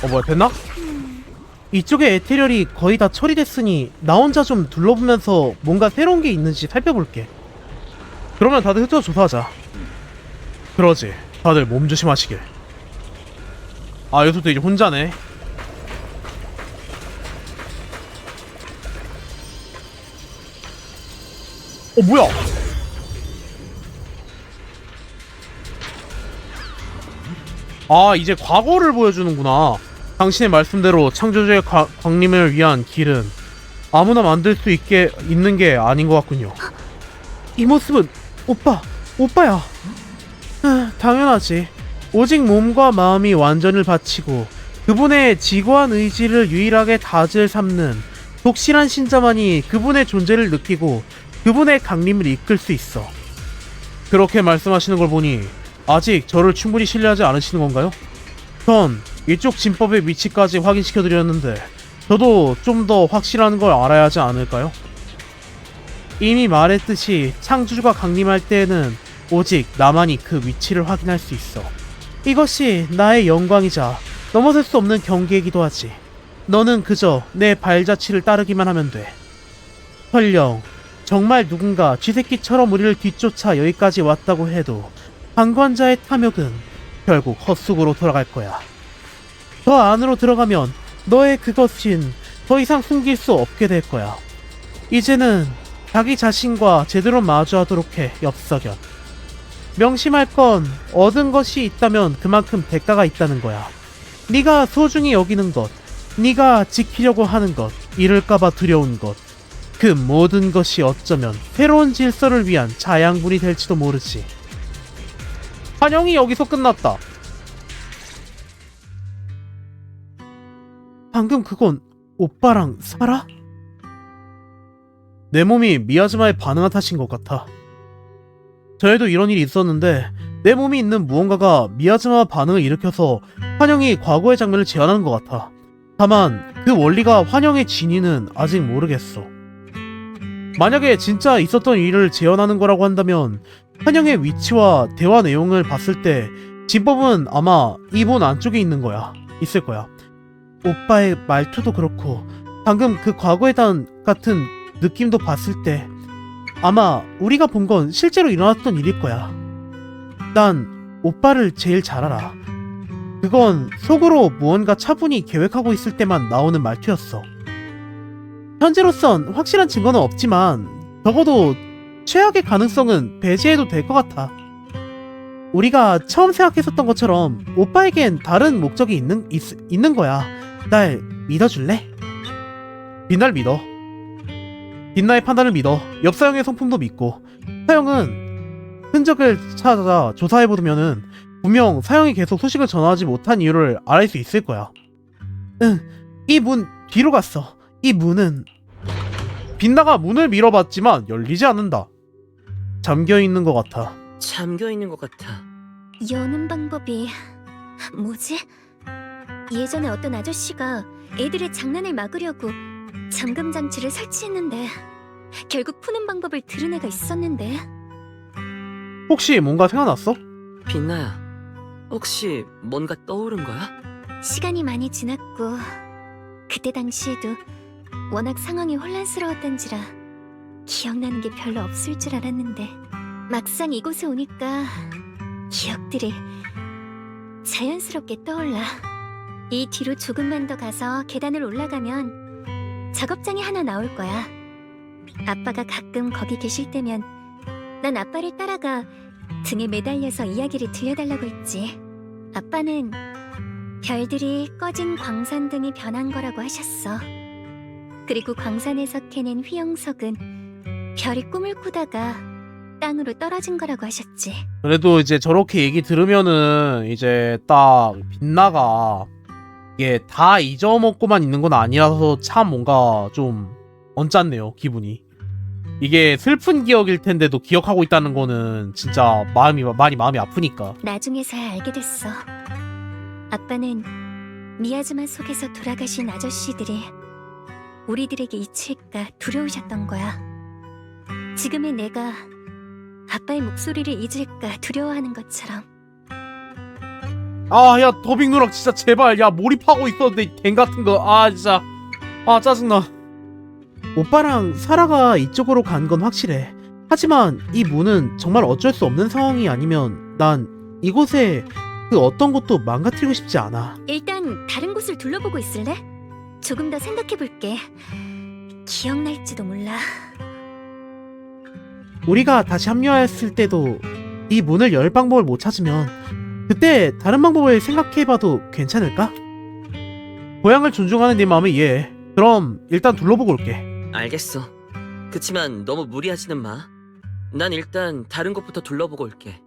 뭐야, 됐나? 이쪽에 에테리얼이 거의 다 처리됐으니 나 혼자 좀 둘러보면서 뭔가 새로운 게 있는지 살펴볼게. 그러면 다들 흩어져 조사하자. 그러지. 다들 몸 조심하시길. 아, 여기서도 이제 혼자네. 뭐야? 아, 이제 과거를 보여주는구나. 당신의 말씀대로 창조주의 광림을 위한 길은 아무나 만들 수 있는 게 아닌 것 같군요. 이 모습은 오빠야. 당연하지. 오직 몸과 마음이 완전을 바치고 그분의 지고한 의지를 유일하게 다질 삼는 독실한 신자만이 그분의 존재를 느끼고 그분의 강림을 이끌 수 있어. 그렇게 말씀하시는 걸 보니 아직 저를 충분히 신뢰하지 않으시는 건가요? 전 이쪽 진법의 위치까지 확인시켜드렸는데 저도 좀 더 확실한 걸 알아야 하지 않을까요? 이미 말했듯이 창조주가 강림할 때에는 오직 나만이 그 위치를 확인할 수 있어. 이것이 나의 영광이자 넘어설 수 없는 경계이기도 하지. 너는 그저 내 발자취를 따르기만 하면 돼. 설령 정말 누군가 쥐새끼처럼 우리를 뒤쫓아 여기까지 왔다고 해도 방관자의 탐욕은 결국 헛수고로 돌아갈 거야. 더 안으로 들어가면 너의 그것인 더 이상 숨길 수 없게 될 거야. 이제는 자기 자신과 제대로 마주하도록 해, 엽석연. 명심할 건 얻은 것이 있다면 그만큼 대가가 있다는 거야. 네가 소중히 여기는 것, 네가 지키려고 하는 것, 잃을까봐 두려운 것, 그 모든 것이 어쩌면 새로운 질서를 위한 자양분이 될지도 모르지. 환영이 여기서 끝났다. 방금 그건 오빠랑 사라? 내 몸이 미야즈마의 반응한 탓인 것 같아. 전에도 이런 일이 있었는데 내 몸이 있는 무언가가 미야즈마 반응을 일으켜서 환영이 과거의 장면을 재현하는 것 같아. 다만 그 원리가 환영의 진위는 아직 모르겠어. 만약에 진짜 있었던 일을 재현하는 거라고 한다면 환영의 위치와 대화 내용을 봤을 때 진법은 아마 이 문 안쪽에 있을 거야. 오빠의 말투도 그렇고 방금 그 과거에 대한 같은 느낌도 봤을 때 아마 우리가 본 건 실제로 일어났던 일일 거야. 난 오빠를 제일 잘 알아. 그건 속으로 무언가 차분히 계획하고 있을 때만 나오는 말투였어. 현재로선 확실한 증거는 없지만 적어도 최악의 가능성은 배제해도 될 것 같아. 우리가 처음 생각했었던 것처럼 오빠에겐 다른 목적이 있는 거야. 날 믿어줄래? 빛날 믿어. 빛나의 판단을 믿어. 엽사형의 성품도 믿고. 사형은 흔적을 찾아 조사해보면은 분명 사형이 계속 소식을 전하지 못한 이유를 알을 수 있을 거야. 응, 이 문 뒤로 갔어. 이 문은 빛나가 문을 밀어봤지만 열리지 않는다. 잠겨있는 것 같아. 잠겨있는 것 같아. 여는 방법이 뭐지? 예전에 어떤 아저씨가 애들의 장난을 막으려고 잠금 장치를 설치했는데 결국 푸는 방법을 들은 애가 있었는데. 혹시 뭔가 생각났어? 빛나야, 혹시 뭔가 떠오른 거야? 시간이 많이 지났고 그때 당시에도 워낙 상황이 혼란스러웠던지라 기억나는 게 별로 없을 줄 알았는데 막상 이곳에 오니까 기억들이 자연스럽게 떠올라. 이 뒤로 조금만 더 가서 계단을 올라가면 작업장이 하나 나올 거야. 아빠가 가끔 거기 계실 때면 난 아빠를 따라가 등에 매달려서 이야기를 들려달라고 했지. 아빠는 별들이 꺼진 광산등이 변한 거라고 하셨어. 그리고 광산에서 캐낸 휘영석은 별이 꿈을 꾸다가 땅으로 떨어진 거라고 하셨지. 그래도 이제 저렇게 얘기 들으면은 이제 딱 빛나가 이게 다 잊어먹고만 있는 건 아니라서 참 뭔가 좀 언짢네요 기분이. 이게 슬픈 기억일 텐데도 기억하고 있다는 거는 진짜 많이 마음이 아프니까. 나중에서야 알게 됐어. 아빠는 미야즈마 속에서 돌아가신 아저씨들이 우리들에게 잊힐까 두려우셨던 거야. 지금의 내가 아빠의 목소리를 잊을까 두려워하는 것처럼. 아, 야, 더빙 누락 진짜 제발. 야, 몰입하고 있었는데 갱 같은 거. 아, 진짜. 아, 짜증나. 오빠랑 사라가 이쪽으로 간 건 확실해. 하지만 이 문은 정말 어쩔 수 없는 상황이 아니면 난 이곳에 그 어떤 것도 망가뜨리고 싶지 않아. 일단 다른 곳을 둘러보고 있을래? 조금 더 생각해볼게. 기억날지도 몰라. 우리가 다시 합류했을 때도 이 문을 열 방법을 못 찾으면 그때 다른 방법을 생각해봐도 괜찮을까? 고향을 존중하는 네 마음을 이해해. 그럼 일단 둘러보고 올게. 알겠어. 그치만 너무 무리하지는 마. 난 일단 다른 곳부터 둘러보고 올게.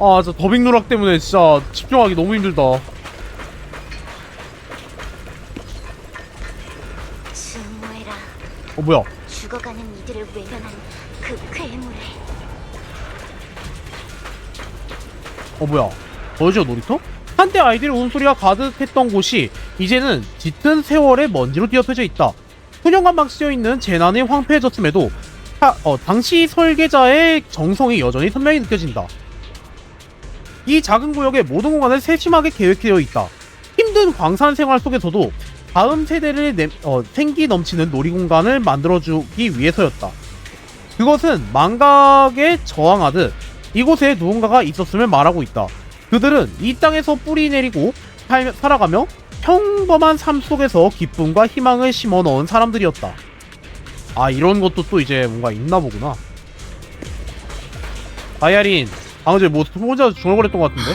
아, 저 더빙 누락 때문에 진짜 집중하기 너무 힘들다. 증오해라. 뭐야? 죽어가는 이들을 외면한 그 괴물을. 뭐야? 버지어 놀이터? 한때 아이들의 웃음소리가 가득했던 곳이 이제는 짙은 세월의 먼지로 뒤덮여져 있다. 수년간막 쓰여있는 재난이 황폐해졌음에도 당시 설계자의 정성이 여전히 선명히 느껴진다. 이 작은 구역의 모든 공간을 세심하게 계획되어 있다. 힘든 광산 생활 속에서도 다음 세대를 생기 넘치는 놀이공간을 만들어주기 위해서였다. 그것은 망각에 저항하듯 이곳에 누군가가 있었음을 말하고 있다. 그들은 이 땅에서 뿌리 내리고 살아가며 평범한 삶 속에서 기쁨과 희망을 심어 넣은 사람들이었다. 아, 이런 것도 또 이제 뭔가 있나 보구나. 다이아린, 방금 전에 뭐 혼자 중얼거렸던 것 같은데?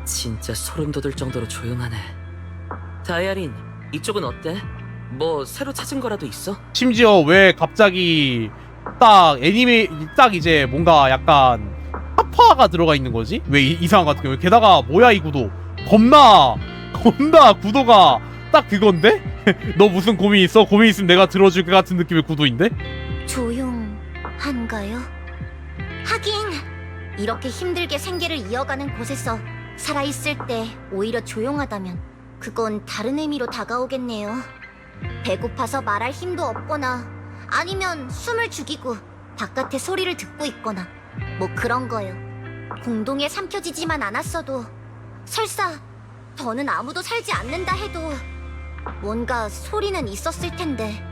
진짜 소름 돋을 정도로 조용하네. 다이아린, 이쪽은 어때? 뭐 새로 찾은 거라도 있어? 심지어 왜 갑자기 딱 딱 이제 뭔가 약간 파파가 들어가 있는 거지? 왜 이상한 것 같은 경우에. 게다가 뭐야 이 구도. 겁나 구도가 딱 그건데? 너 무슨 고민 있어? 고민 있으면 내가 들어줄 것 같은 느낌의 구도인데? 조용한가요? 하긴 이렇게 힘들게 생계를 이어가는 곳에서 살아있을 때 오히려 조용하다면 그건 다른 의미로 다가오겠네요. 배고파서 말할 힘도 없거나 아니면 숨을 죽이고 바깥의 소리를 듣고 있거나 뭐 그런 거요. 공동에 삼켜지지만 않았어도 설사 더는 아무도 살지 않는다 해도 뭔가 소리는 있었을 텐데,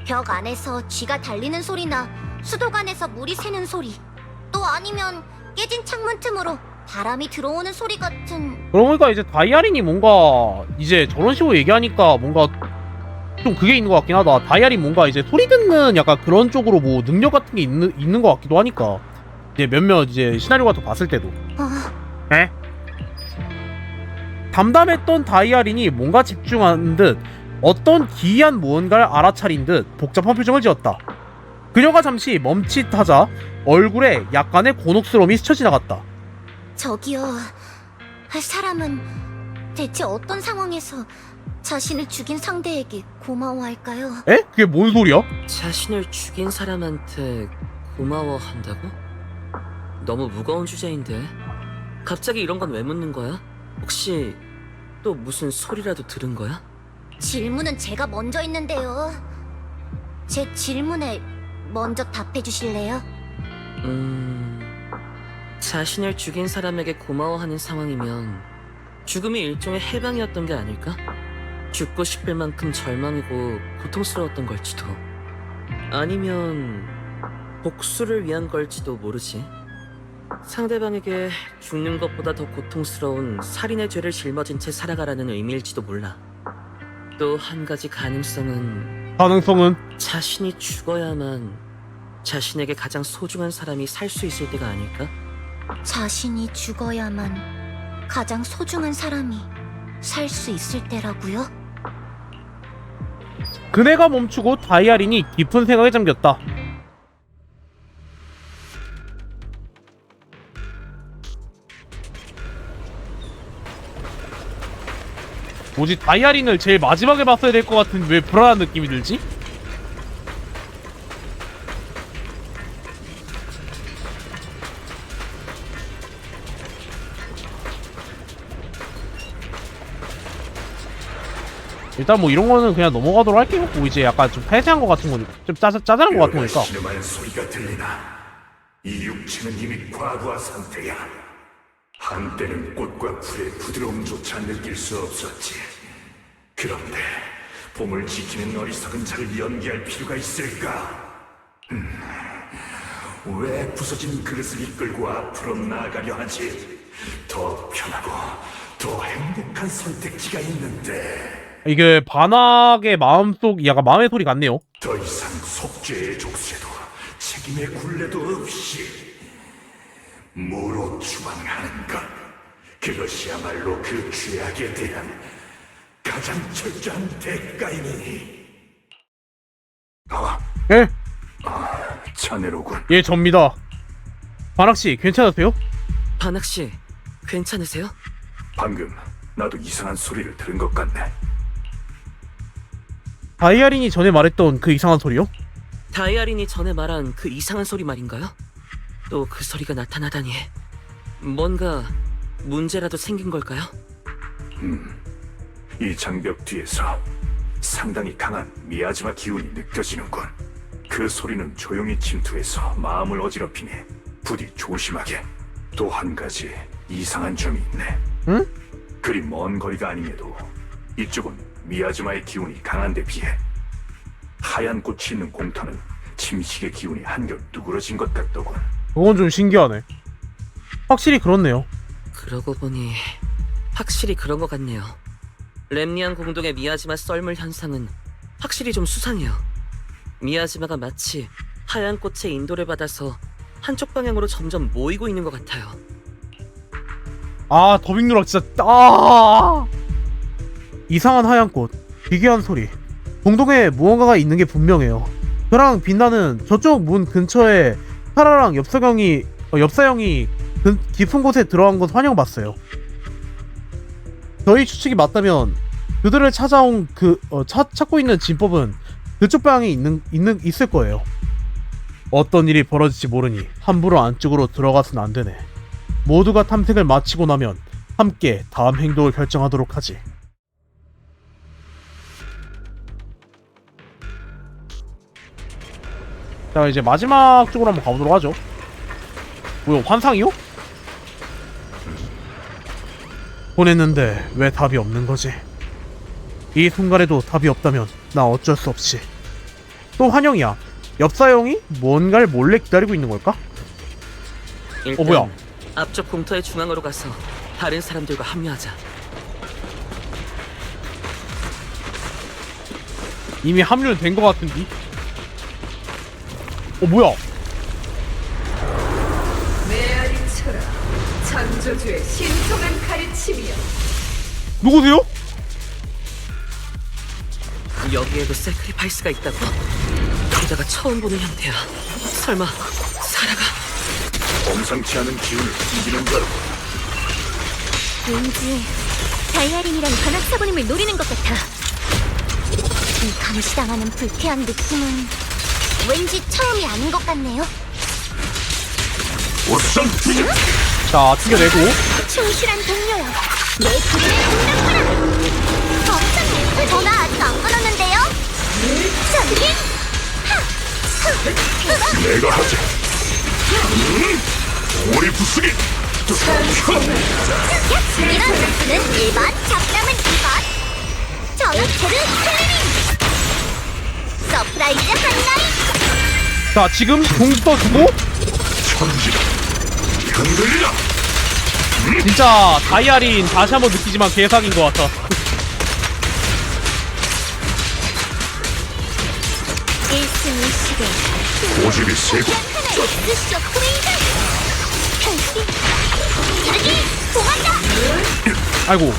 벽 안에서 쥐가 달리는 소리나 수도관에서 물이 새는 소리, 또 아니면 깨진 창문 틈으로 바람이 들어오는 소리 같은. 그러고 보니까 이제 다이아린이 뭔가 이제 저런 식으로 얘기하니까 뭔가 좀 그게 있는 것 같긴 하다. 다이아린 뭔가 이제 소리 듣는 약간 그런 쪽으로 뭐 능력 같은 게 있는 것 같기도 하니까. 이제 몇몇 이제 시나리오 같은 거 봤을 때도. 에? 담담했던 다이아린이 뭔가 집중하는 듯 어떤 기이한 무언가를 알아차린 듯 복잡한 표정을 지었다. 그녀가 잠시 멈칫하자 얼굴에 약간의 곤혹스러움이 스쳐 지나갔다. 저기요, 사람은 대체 어떤 상황에서 자신을 죽인 상대에게 고마워할까요? 에? 그게 뭔 소리야? 자신을 죽인 사람한테 고마워한다고? 너무 무거운 주제인데 갑자기 이런 건 왜 묻는 거야? 혹시 또 무슨 소리라도 들은 거야? 질문은 제가 먼저 했는데요. 제 질문에 먼저 답해 주실래요? 자신을 죽인 사람에게 고마워하는 상황이면 죽음이 일종의 해방이었던 게 아닐까? 죽고 싶을 만큼 절망이고 고통스러웠던 걸지도, 아니면 복수를 위한 걸지도 모르지. 상대방에게 죽는 것보다 더 고통스러운 살인의 죄를 짊어진 채 살아가라는 의미일지도 몰라. 또 한 가지 가능성은 자신이 죽어야만 자신에게 가장 소중한 사람이 살 수 있을 때가 아닐까? 자신이 죽어야만 가장 소중한 사람이 살 수 있을 때라고요? 그네가 멈추고 다이아린이 깊은 생각에 잠겼다. 뭐지, 다이아린을 제일 마지막에 봤어야 될 것 같은 왜 불안한 느낌이 들지? 일단 뭐 이런 거는 그냥 넘어가도록 할게요. 뭐 이제 약간 좀 폐쇄한 거 같은 거니까, 좀 짜잘한 거 같은 거니까. 신음하는 소리가 들리나? 이 육체는 이미 과부하 상태야. 한때는 꽃과 풀의 부드러움조차 느낄 수 없었지. 그런데 봄을 지키는 어리석은 자를 연기할 필요가 있을까? 왜 부서진 그릇을 이끌고 앞으로 나아가려 하지? 더 편하고 더 행복한 선택지가 있는데. 이게 반악의 마음속, 약간 마음의 소리 같네요. 더 이상 속죄의 족쇄도 책임의 굴레도 없이 무로 주방하는 것, 그것이야말로 그 죄악에 대한 가장 철저한 대가이니. 예? 자네로군. 예, 접니다. 반악씨, 괜찮으세요? 반학씨, 괜찮으세요? 방금 나도 이상한 소리를 들은 것 같네. 다이아린이 전에 말했던 그 이상한 소리요? 다이아린이 전에 말한 그 이상한 소리 말인가요? 또 그 소리가 나타나다니. 뭔가 문제라도 생긴 걸까요? 이 장벽 뒤에서 상당히 강한 미아즈마 기운이 느껴지는군. 그 소리는 조용히 침투해서 마음을 어지럽히니 부디 조심하게. 또 한 가지 이상한 점이 있네. 응? 그리 먼 거리가 아님에도 이쪽은 미아즈마의 기운이 강한데 비해 하얀 꽃이 있는 공터는 침식의 기운이 한결 누그러진 것 같더군. 그건 좀 신기하네. 확실히 그렇네요. 그러고 보니 확실히 그런 것 같네요. 렘니안 공동의 미야지마 썰물 현상은 확실히 좀 수상해요. 미야지마가 마치 하얀 꽃의 인도를 받아서 한쪽 방향으로 점점 모이고 있는 것 같아요. 아, 더빙 누락 진짜 이상한 하얀 꽃, 기괴한 소리. 공동에 무언가가 있는 게 분명해요. 저랑 빛나는 저쪽 문 근처에 타라랑 엽사형이 깊은 곳에 들어간 것 환영받았어요. 저희 추측이 맞다면 그들을 찾아온 찾고 있는 진법은 그쪽 방향에 있을 거예요. 어떤 일이 벌어질지 모르니 함부로 안쪽으로 들어가선 안 되네. 모두가 탐색을 마치고 나면 함께 다음 행동을 결정하도록 하지. 자, 이제 마지막 쪽으로 한번 가보도록 하죠. 뭐야, 환상이요? 보냈는데 왜 답이 없는 거지? 이 순간에도 답이 없다면 나 어쩔 수 없지. 또 환영이야. 엽사형이 뭔가를 몰래 기다리고 있는 걸까? 일단 뭐야? 앞쪽 공터의 중앙으로 가서 다른 사람들과 합류하자. 이미 합류는 된 것 같은데? 뭐야? 메아리처럼 창조주의 신성한 가르침이여. 누구세요? 여기에도 세크리파이스가 있다고? 게다가 처음 보는 형태야. 설마 사라가? 범상치 않은 기운을 숨기는 거로. 왠지 다이아린이랑 관악 사부님을 노리는 것 같아. 이 감시당하는 불쾌한 느낌은 왠지 처음이 아닌 것 같네요. 우선 자, 튕겨내고. 충실한 동료여, 내 길을 공략하라. 법사님, 전화 아직 안 끊었는데요? 전진! 내가 하지. 우리 부수기. 이런 부스는 1번, 잡담은 2번. 정체를 클리닝. 서프라이즈 한나리. 자, 지금 공 떠주고. 천지다. 흔들리라. 진짜 다이아린 다시 한번 느끼지만 개사기인 것 같아. 일승일식의 고집이 세고. 데스 쇼크웨이브. 변신. 이르기 도망가. 아이고.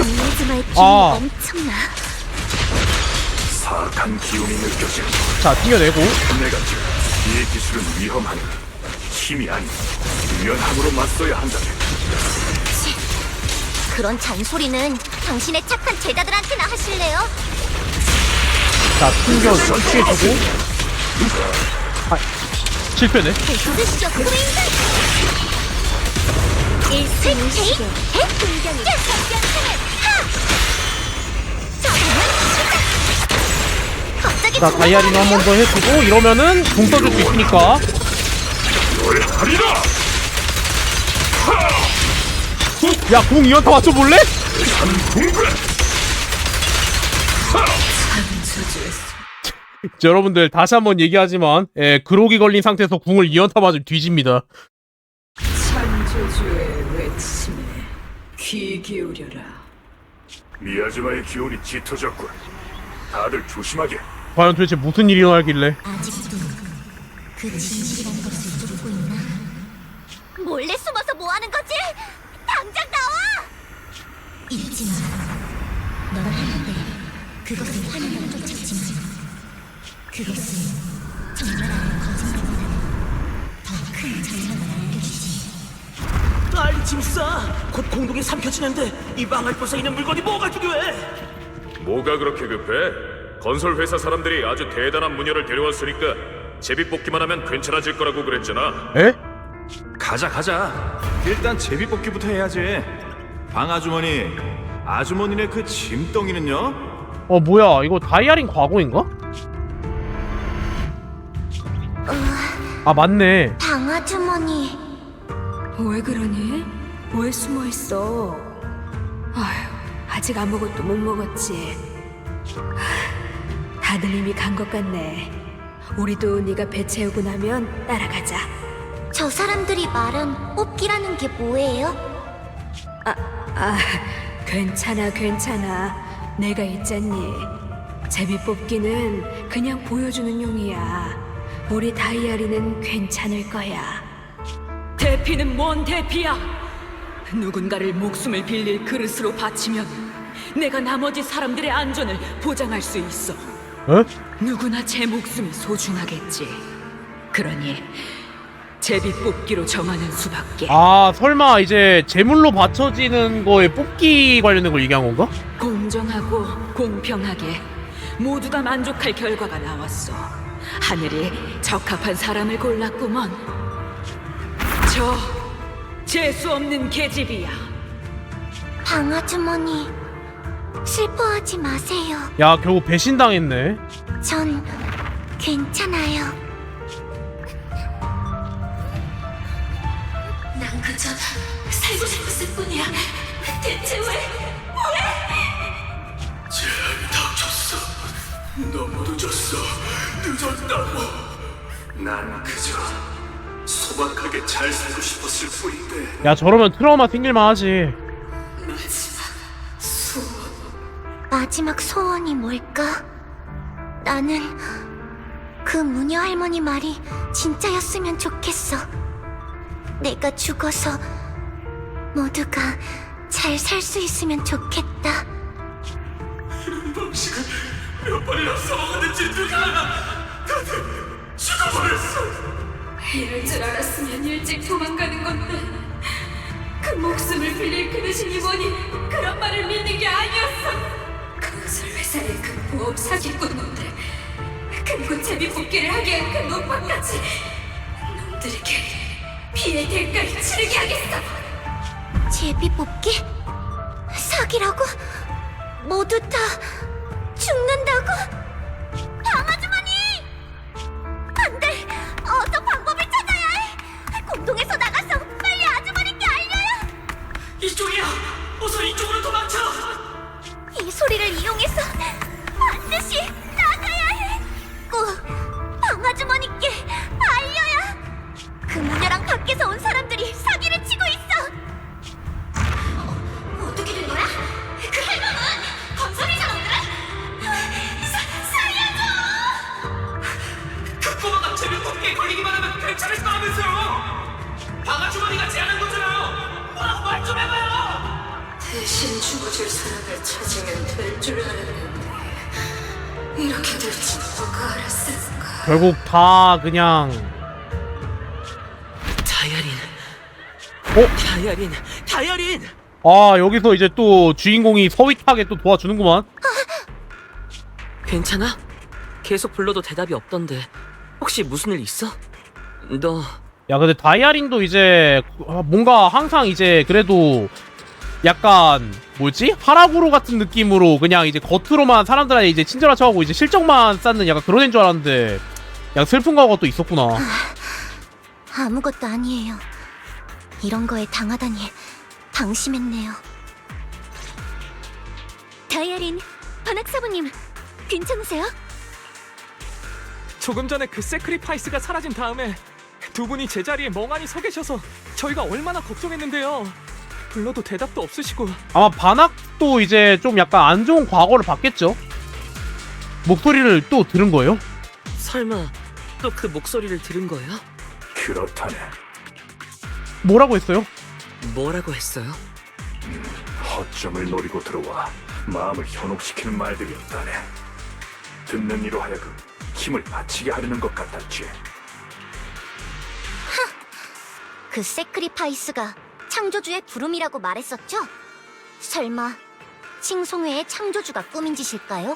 미즈마의 기운이 아. 엄청나. 사악한 기운이 느껴지는. 자, 튕겨내고. 내가 이 기술은 위험하니 힘이 아닌 유연함으로 맞서야 한다면 그런 잔소리는 당신의 착한 제자들한테나 하실래요? 자, 충격 피해주고. 아, 실패네. 베스시어 고인들 일승일대 공격이 갑자기 자, 다이아리는 한 번 더 해주고 이러면은 공 써줄 수 있으니까. 뭘 하리라! 야, 공 2연타 맞춰볼래? 자, 여러분들 다시 한번 얘기하지만 그록이 걸린 상태에서 궁을 2연타 맞으면 뒤집니다. 창조주의 외침에 귀 기울여라. 미아즈마의 기운이 짙어졌군. 다들 조심하게. 과연 도대체 무슨 일이 일어나길래? 아직도 그 진실이라는 것을 쫓고 있나? 몰래 숨어서 뭐 하는 거지? 당장 나와! 잊지 마. 넌 하는데 그것을 하는 걸 쫓았지만 그것은 정말하는 거짓말보다는 더 큰 장난을 알려주지. 빨리 짐 싸! 곧 공동이 삼켜지는데 이 망할 곳에 있는 물건이 뭐가 중요해? 뭐가 그렇게 급해? 건설 회사 사람들이 아주 대단한 무녀를 데려왔으니까 제비 뽑기만 하면 괜찮아질 거라고 그랬잖아. 에? 가자. 일단 제비뽑기부터 해야지. 방 아주머니네 그 짐덩이는요? 뭐야, 이거 다이아린 과거인가? 아, 맞네. 방아주머니 왜 그러니? 왜 숨어 있어? 아휴, 아직 아무것도 못 먹었지. 다들 이미 간 것 같네. 우리도 네가 배 채우고 나면 따라가자. 저 사람들이 말한 뽑기라는 게 뭐예요? 괜찮아. 내가 있잖니. 제비 뽑기는 그냥 보여주는 용이야. 우리 다이아리는 괜찮을 거야. 대피는 뭔 대피야? 누군가를 목숨을 빌릴 그릇으로 바치면 내가 나머지 사람들의 안전을 보장할 수 있어. 에? 누구나 제 목숨이 소중하겠지. 그러니 제비 뽑기로 정하는 수밖에. 아, 설마 이제 제물로 바쳐지는 거에 뽑기 관련된 걸 얘기한 건가? 공정하고 공평하게 모두가 만족할 결과가 나왔어. 하늘이 적합한 사람을 골랐구먼. 저 재수 없는 계집이야. 방아주머니 슬퍼하지 마세요. 야, 결국 배신당했네. 전 괜찮아요. 난 그저 살고 싶었을 뿐이야. 대체 왜? 닥쳤어. 너무 늦었어. 늦었다고. 난 그저 소박하게 잘 살고 싶었을 뿐인데. 야, 저러면 트라우마 생길만 하지. 마지막 소원이 뭘까? 나는 그 무녀 할머니 말이 진짜였으면 좋겠어. 내가 죽어서 모두가 잘 살 수 있으면 좋겠다. 방식은 몇 번이나 써먹었는지 누가 다들 죽어버렸어. 이럴 줄 알았으면 일찍 도망가는 건데 그 목숨을 빌릴 그릇이니 뭐니 그런 말을 믿는 게 아니었어. 건설 회사의 그 부업 사기꾼 놈들 그리고 제비 뽑기를 하게 한 그 노파까지 놈들에게 피해 대가를 치르게 하겠어. 제비 뽑기? 사기라고? 모두 다 죽는다고? 방아주머니! 안 돼! 어서 방법을 찾아야 해! 공동에서 나가서 빨리 아주머니께 알려요! 이쪽이야! 어서 이쪽으로 도망쳐! 이 소리를 이용해서 반드시 나가야 해! 꼭 방아주머니께 알려야! 그 무녀랑 밖에서 온 사람들이 사기를 치고 있어! 어떻게 된 거야? 그 할멈은 건설이 사람들은? 살려줘! 그 꼬마가 제비 뽑기에 걸리기만 하면 괜찮을 거라면서요! 방아주머니가 제안한 거잖아요! 뭐라고 말 좀 해봐요! 대신 죽어줄 사람을 찾으면 될 줄 알았는데 이렇게 될지 누가 알았을까. 결국 다 그냥 다이아린! 아, 여기서 이제 또 주인공이 서윗하게 또 도와주는구만. 괜찮아? 계속 불러도 대답이 없던데 혹시 무슨 일 있어? 너 야, 근데 다이아린도 이제 뭔가 항상 이제 그래도 약간 뭐지? 하라구로 같은 느낌으로 그냥 이제 겉으로만 사람들한테 이제 친절한 척하고 이제 실적만 쌓는 약간 그런 애인 줄 알았는데 약간 슬픈 거가 또 있었구나. 아무것도 아니에요. 이런 거에 당하다니 방심했네요. 다이아린, 반학사부님, 괜찮으세요? 조금 전에 그 세크리파이스가 사라진 다음에 두 분이 제자리에 멍하니 서 계셔서 저희가 얼마나 걱정했는데요. 불러도 대답도 없으시고. 아마 반학도 이제 좀 약간 안 좋은 과거를 봤겠죠? 목소리를 또 들은 거예요? 설마 또 그 목소리를 들은 거예요? 그렇다네. 뭐라고 했어요? 뭐라고 했어요? 허점을 노리고 들어와 마음을 현혹시키는 말들이었다네. 듣는 이로 하여금 힘을 바치게 하려는 것 같았지. 그 세크리파이스가 창조주의 부름이라고 말했었죠? 설마 칭송회의 창조주가 꾸민 짓일까요?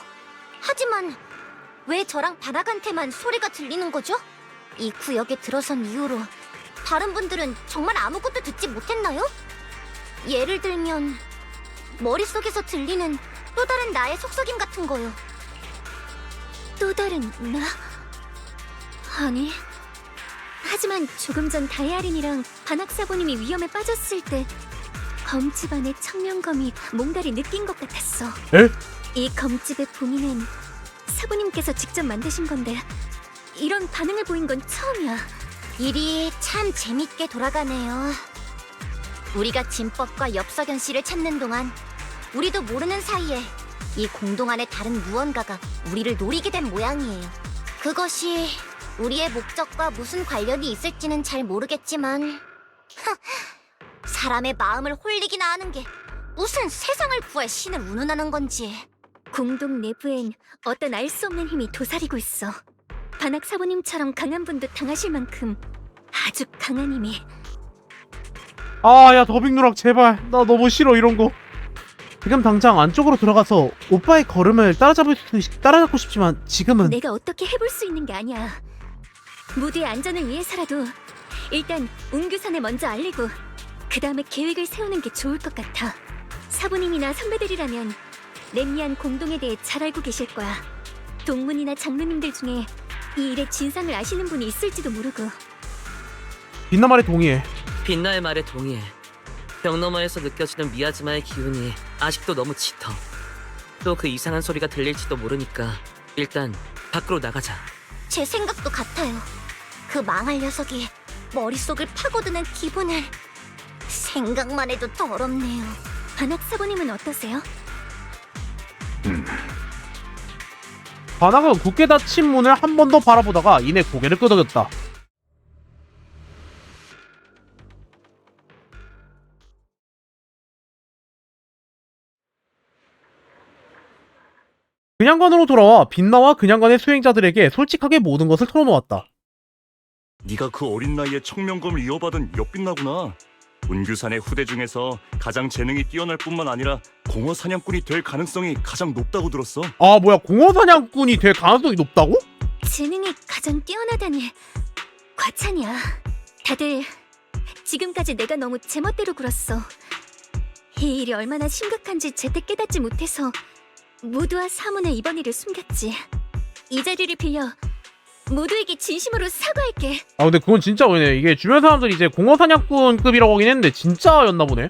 하지만 왜 저랑 반학한테만 소리가 들리는 거죠? 이 구역에 들어선 이후로 다른 분들은 정말 아무것도 듣지 못했나요? 예를 들면 머릿속에서 들리는 또 다른 나의 속삭임 같은 거요. 또 다른 나? 아니. 하지만 조금 전 다이아린이랑 반학사부님이 위험에 빠졌을 때 검집 안의 청명검이 뭔가를 느낀 것 같았어. 에? 이 검집의 봉인은 사부님께서 직접 만드신 건데 이런 반응을 보인 건 처음이야. 일이 참 재밌게 돌아가네요. 우리가 진법과 엽석연 씨를 찾는 동안 우리도 모르는 사이에 이 공동 안의 다른 무언가가 우리를 노리게 된 모양이에요. 그것이 우리의 목적과 무슨 관련이 있을지는 잘 모르겠지만 사람의 마음을 홀리기나 하는 게 무슨 세상을 구할 신을 운운하는 건지. 공동 내부엔 어떤 알 수 없는 힘이 도사리고 있어. 반학사부님처럼 강한 분도 당하실 만큼 아주 강한 힘이. 아, 야, 더빙 누락 제발. 나 너무 싫어 이런 거. 지금 당장 안쪽으로 들어가서 오빠의 걸음을 따라잡고 싶지만 지금은 내가 어떻게 해볼 수 있는 게 아니야. 모두의 안전을 위해서라도 일단 웅규산에 먼저 알리고 그 다음에 계획을 세우는 게 좋을 것 같아. 사부님이나 선배들이라면 렘리안 공동에 대해 잘 알고 계실 거야. 동문이나 장로님들 중에 이 일의 진상을 아시는 분이 있을지도 모르고. 빛나 말에 동의해. 빛나의 말에 동의해. 벽 너머에서 느껴지는 미야즈마의 기운이 아직도 너무 짙어. 또 그 이상한 소리가 들릴지도 모르니까 일단 밖으로 나가자. 제 생각도 같아요. 그 망할 녀석이 머릿속을 파고드는 기분을 생각만 해도 더럽네요. 반학사부님은 어떠세요? 반학은 굳게 닫힌 문을 한 번 더 바라보다가 이내 고개를 끄덕였다. 그냥관으로 돌아와 빛나와 그냥관의 수행자들에게 솔직하게 모든 것을 털어놓았다. 네가 그 어린 나이에 청명검을 이어받은 엿빛나구나. 운규산의 후대 중에서 가장 재능이 뛰어날 뿐만 아니라 공허 사냥꾼이 될 가능성이 가장 높다고 들었어. 아, 뭐야, 공허사냥꾼이 될 가능성이 높다고? 재능이 가장 뛰어나다니 과찬이야. 다들 지금까지 내가 너무 제멋대로 굴었어. 이 일이 얼마나 심각한지 제때 깨닫지 못해서 모두와 사문에 이번 일을 숨겼지. 이 자리를 빌려 모두에게 진심으로 사과할게. 아, 근데 그건 진짜 왜네. 이게 주변 사람들이 이제 공허사냥꾼급이라고 하긴 했는데 진짜였나 보네.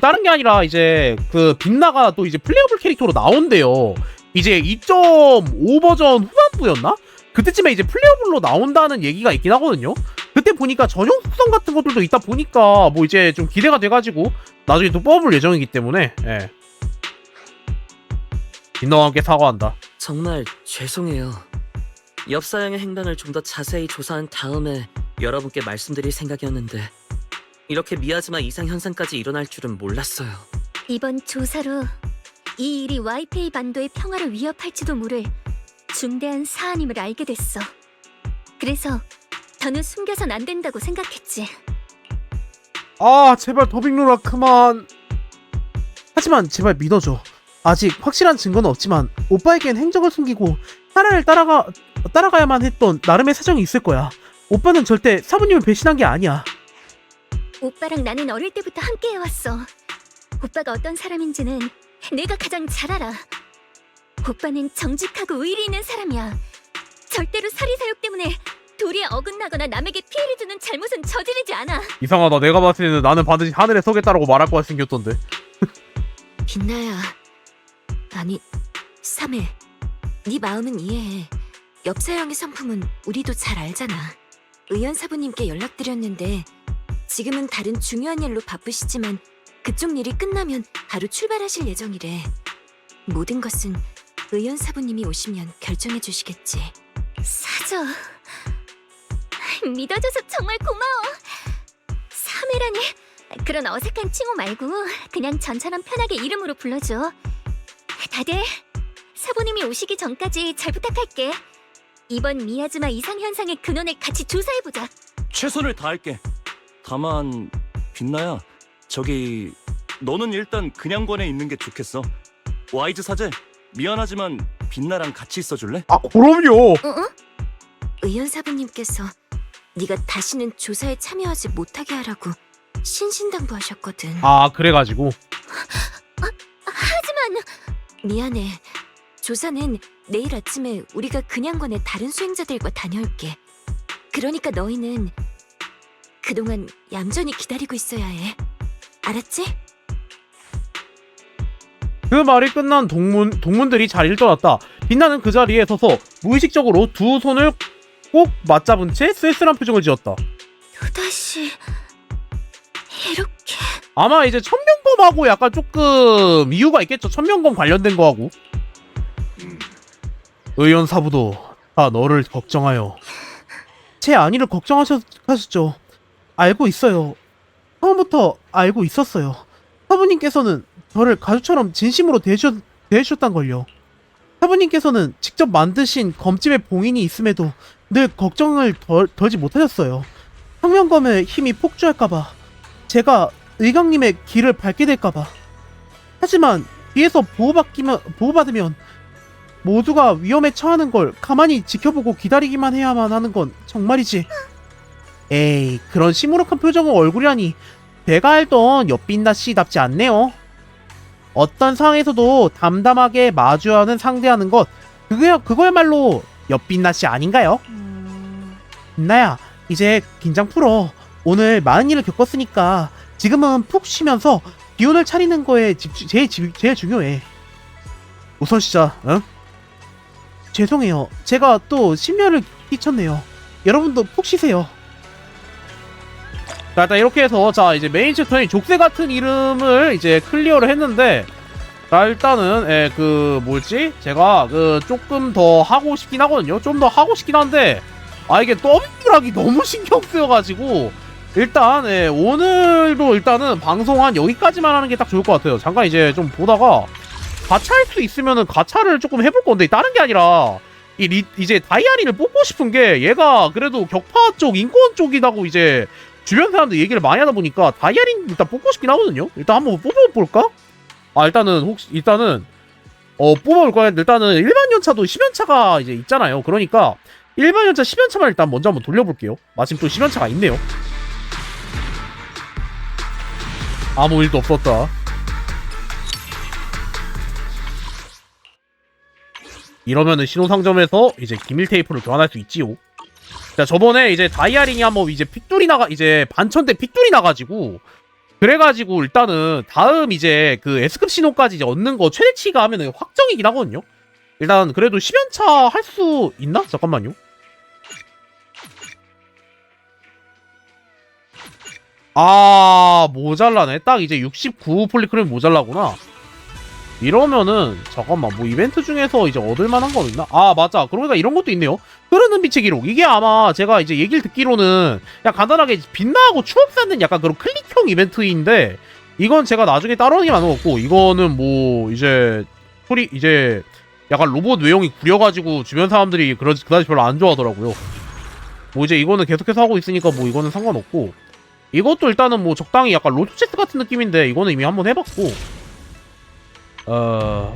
다른 게 아니라 이제 그 빛나가 또 이제 플레이어블 캐릭터로 나온대요. 이제 2.5 버전 후반부였나? 그때쯤에 이제 플레이어블로 나온다는 얘기가 있긴 하거든요. 그때 보니까 전용 속성 같은 것들도 있다 보니까 뭐 이제 좀 기대가 돼가지고 나중에 또 뽑을 예정이기 때문에, 예. 빛나와 함께 사과한다. 정말 죄송해요. 엽사양의 행방을 좀 더 자세히 조사한 다음에 여러분께 말씀드릴 생각이었는데 이렇게 미야즈마 이상 현상까지 일어날 줄은 몰랐어요. 이번 조사로 이 일이 와이페이 반도의 평화를 위협할지도 모를 중대한 사안임을 알게 됐어. 그래서 더는 숨겨선 안 된다고 생각했지. 아 제발 더빙 누나 그만. 하지만 제발 믿어줘. 아직 확실한 증거는 없지만 오빠에겐 행적을 숨기고 나라를 따라가야만 했던 나름의 사정이 있을 거야. 오빠는 절대 사부님을 배신한 게 아니야. 오빠랑 나는 어릴 때부터 함께 해왔어. 오빠가 어떤 사람인지는 내가 가장 잘 알아. 오빠는 정직하고 의리 있는 사람이야. 절대로 사리사욕 때문에 도리에 어긋나거나 남에게 피해를 주는 잘못은 저지르지 않아. 이상하다. 내가 봤을 때는 나는 반드시 하늘에 서겠다라고 말할 것 같이 생겼던데. 빛나야. 아니, 삼일. 네 마음은 이해해. 엽사형의 성품은 우리도 잘 알잖아. 의연사부님께 연락드렸는데 지금은 다른 중요한 일로 바쁘시지만 그쪽 일이 끝나면 바로 출발하실 예정이래. 모든 것은 의연사부님이 오시면 결정해 주시겠지. 사저, 믿어줘서 정말 고마워. 사메라니, 그런 어색한 칭호 말고 그냥 전처럼 편하게 이름으로 불러줘. 다들 사부님이 오시기 전까지 잘 부탁할게. 이번 미야즈마 이상현상의 근원을 같이 조사해보자. 최선을 다할게. 다만 빛나야, 저기 너는 일단 그냥관에 있는 게 좋겠어. 와이즈 사제, 미안하지만 빛나랑 같이 있어줄래? 아 그럼요. 의연사부님께서 네가 다시는 조사에 참여하지 못하게 하라고 신신당부하셨거든. 아 그래가지고. 하지만 미안해. 조사는 내일 아침에 우리가 그냥관의 다른 수행자들과 다녀올게. 그러니까 너희는 그동안 얌전히 기다리고 있어야 해. 알았지? 그 말이 끝난 동문들이 자리를 떠났다. 빛나는 그 자리에 서서 무의식적으로 두 손을 꼭 맞잡은 채 쓸쓸한 표정을 지었다. 또다시 이렇게. 아마 이제 천명검하고 약간 조금 이유가 있겠죠. 천명검 관련된 거하고. 의연사부도 다 너를 걱정하여 제 안위를 걱정하셨죠. 알고 있어요. 처음부터 알고 있었어요. 사부님께서는 저를 가족처럼 진심으로 대해주셨단걸요. 사부님께서는 직접 만드신 검집의 봉인이 있음에도 늘 걱정을 덜지 못하셨어요. 청명검의 힘이 폭주할까봐, 제가 의강님의 길을 밟게 될까봐. 하지만 뒤에서 보호받으면 모두가 위험에 처하는 걸 가만히 지켜보고 기다리기만 해야만 하는 건 정말이지. 에이, 그런 시무룩한 표정의 얼굴이라니 내가 알던 엿빛나 씨답지 않네요. 어떤 상황에서도 담담하게 마주하는 상대하는 것, 그거야말로 엿빛나 씨 아닌가요? 빛나야, 이제 긴장 풀어. 오늘 많은 일을 겪었으니까 지금은 푹 쉬면서 기운을 차리는 거에 제일 중요해. 우선 시작, 응? 죄송해요. 제가 또 심려를 끼쳤네요. 여러분도 푹 쉬세요. 자, 일단 이렇게 해서 자 이제 메인 챕터인 족쇄 같은 이름을 이제 클리어를 했는데, 자 일단은 그 뭐지? 제가 그 조금 더 하고 싶긴 하거든요. 좀 더 하고 싶긴 한데 이게 더빙하기 너무 신경 쓰여가지고 일단 오늘도 일단은 방송 한 여기까지만 하는 게 딱 좋을 것 같아요. 잠깐 이제 좀 보다가 가차할 수 있으면은 가차를 조금 해볼 건데, 다른 게 아니라 이제 다이아리를 뽑고 싶은 게 얘가 그래도 격파 쪽 인권 쪽이라고 이제 주변 사람들 얘기를 많이 하다 보니까 다이아리 일단 뽑고 싶긴 하거든요. 일단 한번 뽑아볼까? 일단은 뽑아볼까요? 일단은 일반 연차도 10연차가 이제 있잖아요. 그러니까 일반 연차 10연차만 일단 먼저 한번 돌려볼게요. 마침 또 10연차가 있네요. 아무 일도 없었다. 이러면은 신호상점에서 이제 기밀 테이프를 교환할 수 있지요. 자, 저번에 이제 다이아링이 한번 이제 이제 반천대 픽돌이 나가지고, 그래가지고 일단은 다음 이제 그 S급 신호까지 이제 얻는 거 최대치가 하면은 확정이긴 하거든요. 일단 그래도 10연차 할 수 있나? 잠깐만요. 모자라네. 딱 이제 69 폴리크램 모자라구나. 이러면은 잠깐만, 뭐 이벤트 중에서 이제 얻을만한 거 있나? 맞아. 그러니까 이런 것도 있네요. 흐르는 빛의 기록. 이게 아마 제가 이제 얘기를 듣기로는 그냥 간단하게 빛나고 추억 쌓는 약간 그런 클릭형 이벤트인데, 이건 제가 나중에 따로 하는 게 맞는 것 같고, 이거는 뭐 이제 이제 약간 로봇 외형이 구려가지고 주변 사람들이 그다지 별로 안 좋아하더라고요. 뭐 이제 이거는 계속해서 하고 있으니까 뭐 이거는 상관없고, 이것도 일단은 뭐 적당히 약간 로토체스 같은 느낌인데 이거는 이미 한번 해봤고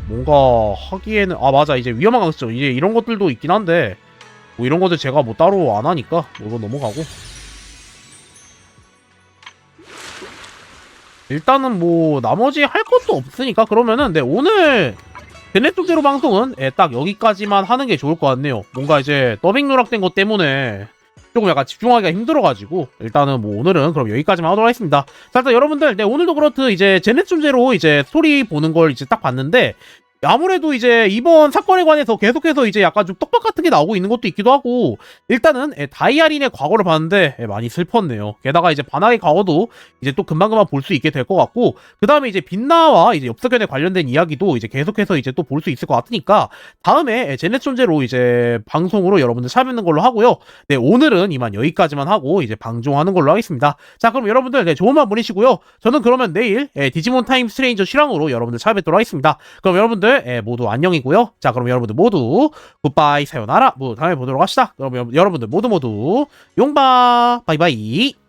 뭔가 하기에는 맞아 이제 위험한 강습점 이제 이런 것들도 있긴 한데 뭐 이런 것들 제가 뭐 따로 안 하니까 뭐 이거 넘어가고 일단은 뭐 나머지 할 것도 없으니까 그러면은 네 오늘 베넷 쪽대로 방송은 딱 여기까지만 하는 게 좋을 것 같네요. 뭔가 이제 더빙 누락된 것 때문에 조금 약간 집중하기가 힘들어가지고 일단은 뭐 오늘은 그럼 여기까지만 하도록 하겠습니다. 자 일단 여러분들 네 오늘도 그렇듯 이제 제넷 존재로 이제 스토리 보는 걸 이제 딱 봤는데 아무래도 이제 이번 사건에 관해서 계속해서 이제 약간 좀 떡밥 같은 게 나오고 있는 것도 있기도 하고 일단은 다이아린의 과거를 봤는데 많이 슬펐네요. 게다가 이제 반학의 과거도 이제 또 금방금방 볼 수 있게 될 것 같고 그 다음에 이제 빛나와 이제 엽서견에 관련된 이야기도 이제 계속해서 이제 또 볼 수 있을 것 같으니까 다음에 제넷 존재로 이제 방송으로 여러분들 찾아뵙는 걸로 하고요. 네 오늘은 이만 여기까지만 하고 이제 방종하는 걸로 하겠습니다. 자 그럼 여러분들 네 좋은 밤 보내시고요. 저는 그러면 내일 디지몬 타임 스트레인저 실황으로 여러분들 찾아뵙도록 하겠습니다. 그럼 여러분들 모두 안녕이고요. 자 그럼 여러분들 모두 굿바이 사요나라 뭐 다음에 보도록 합시다. 그럼 여러분들 모두 용바 바이바이.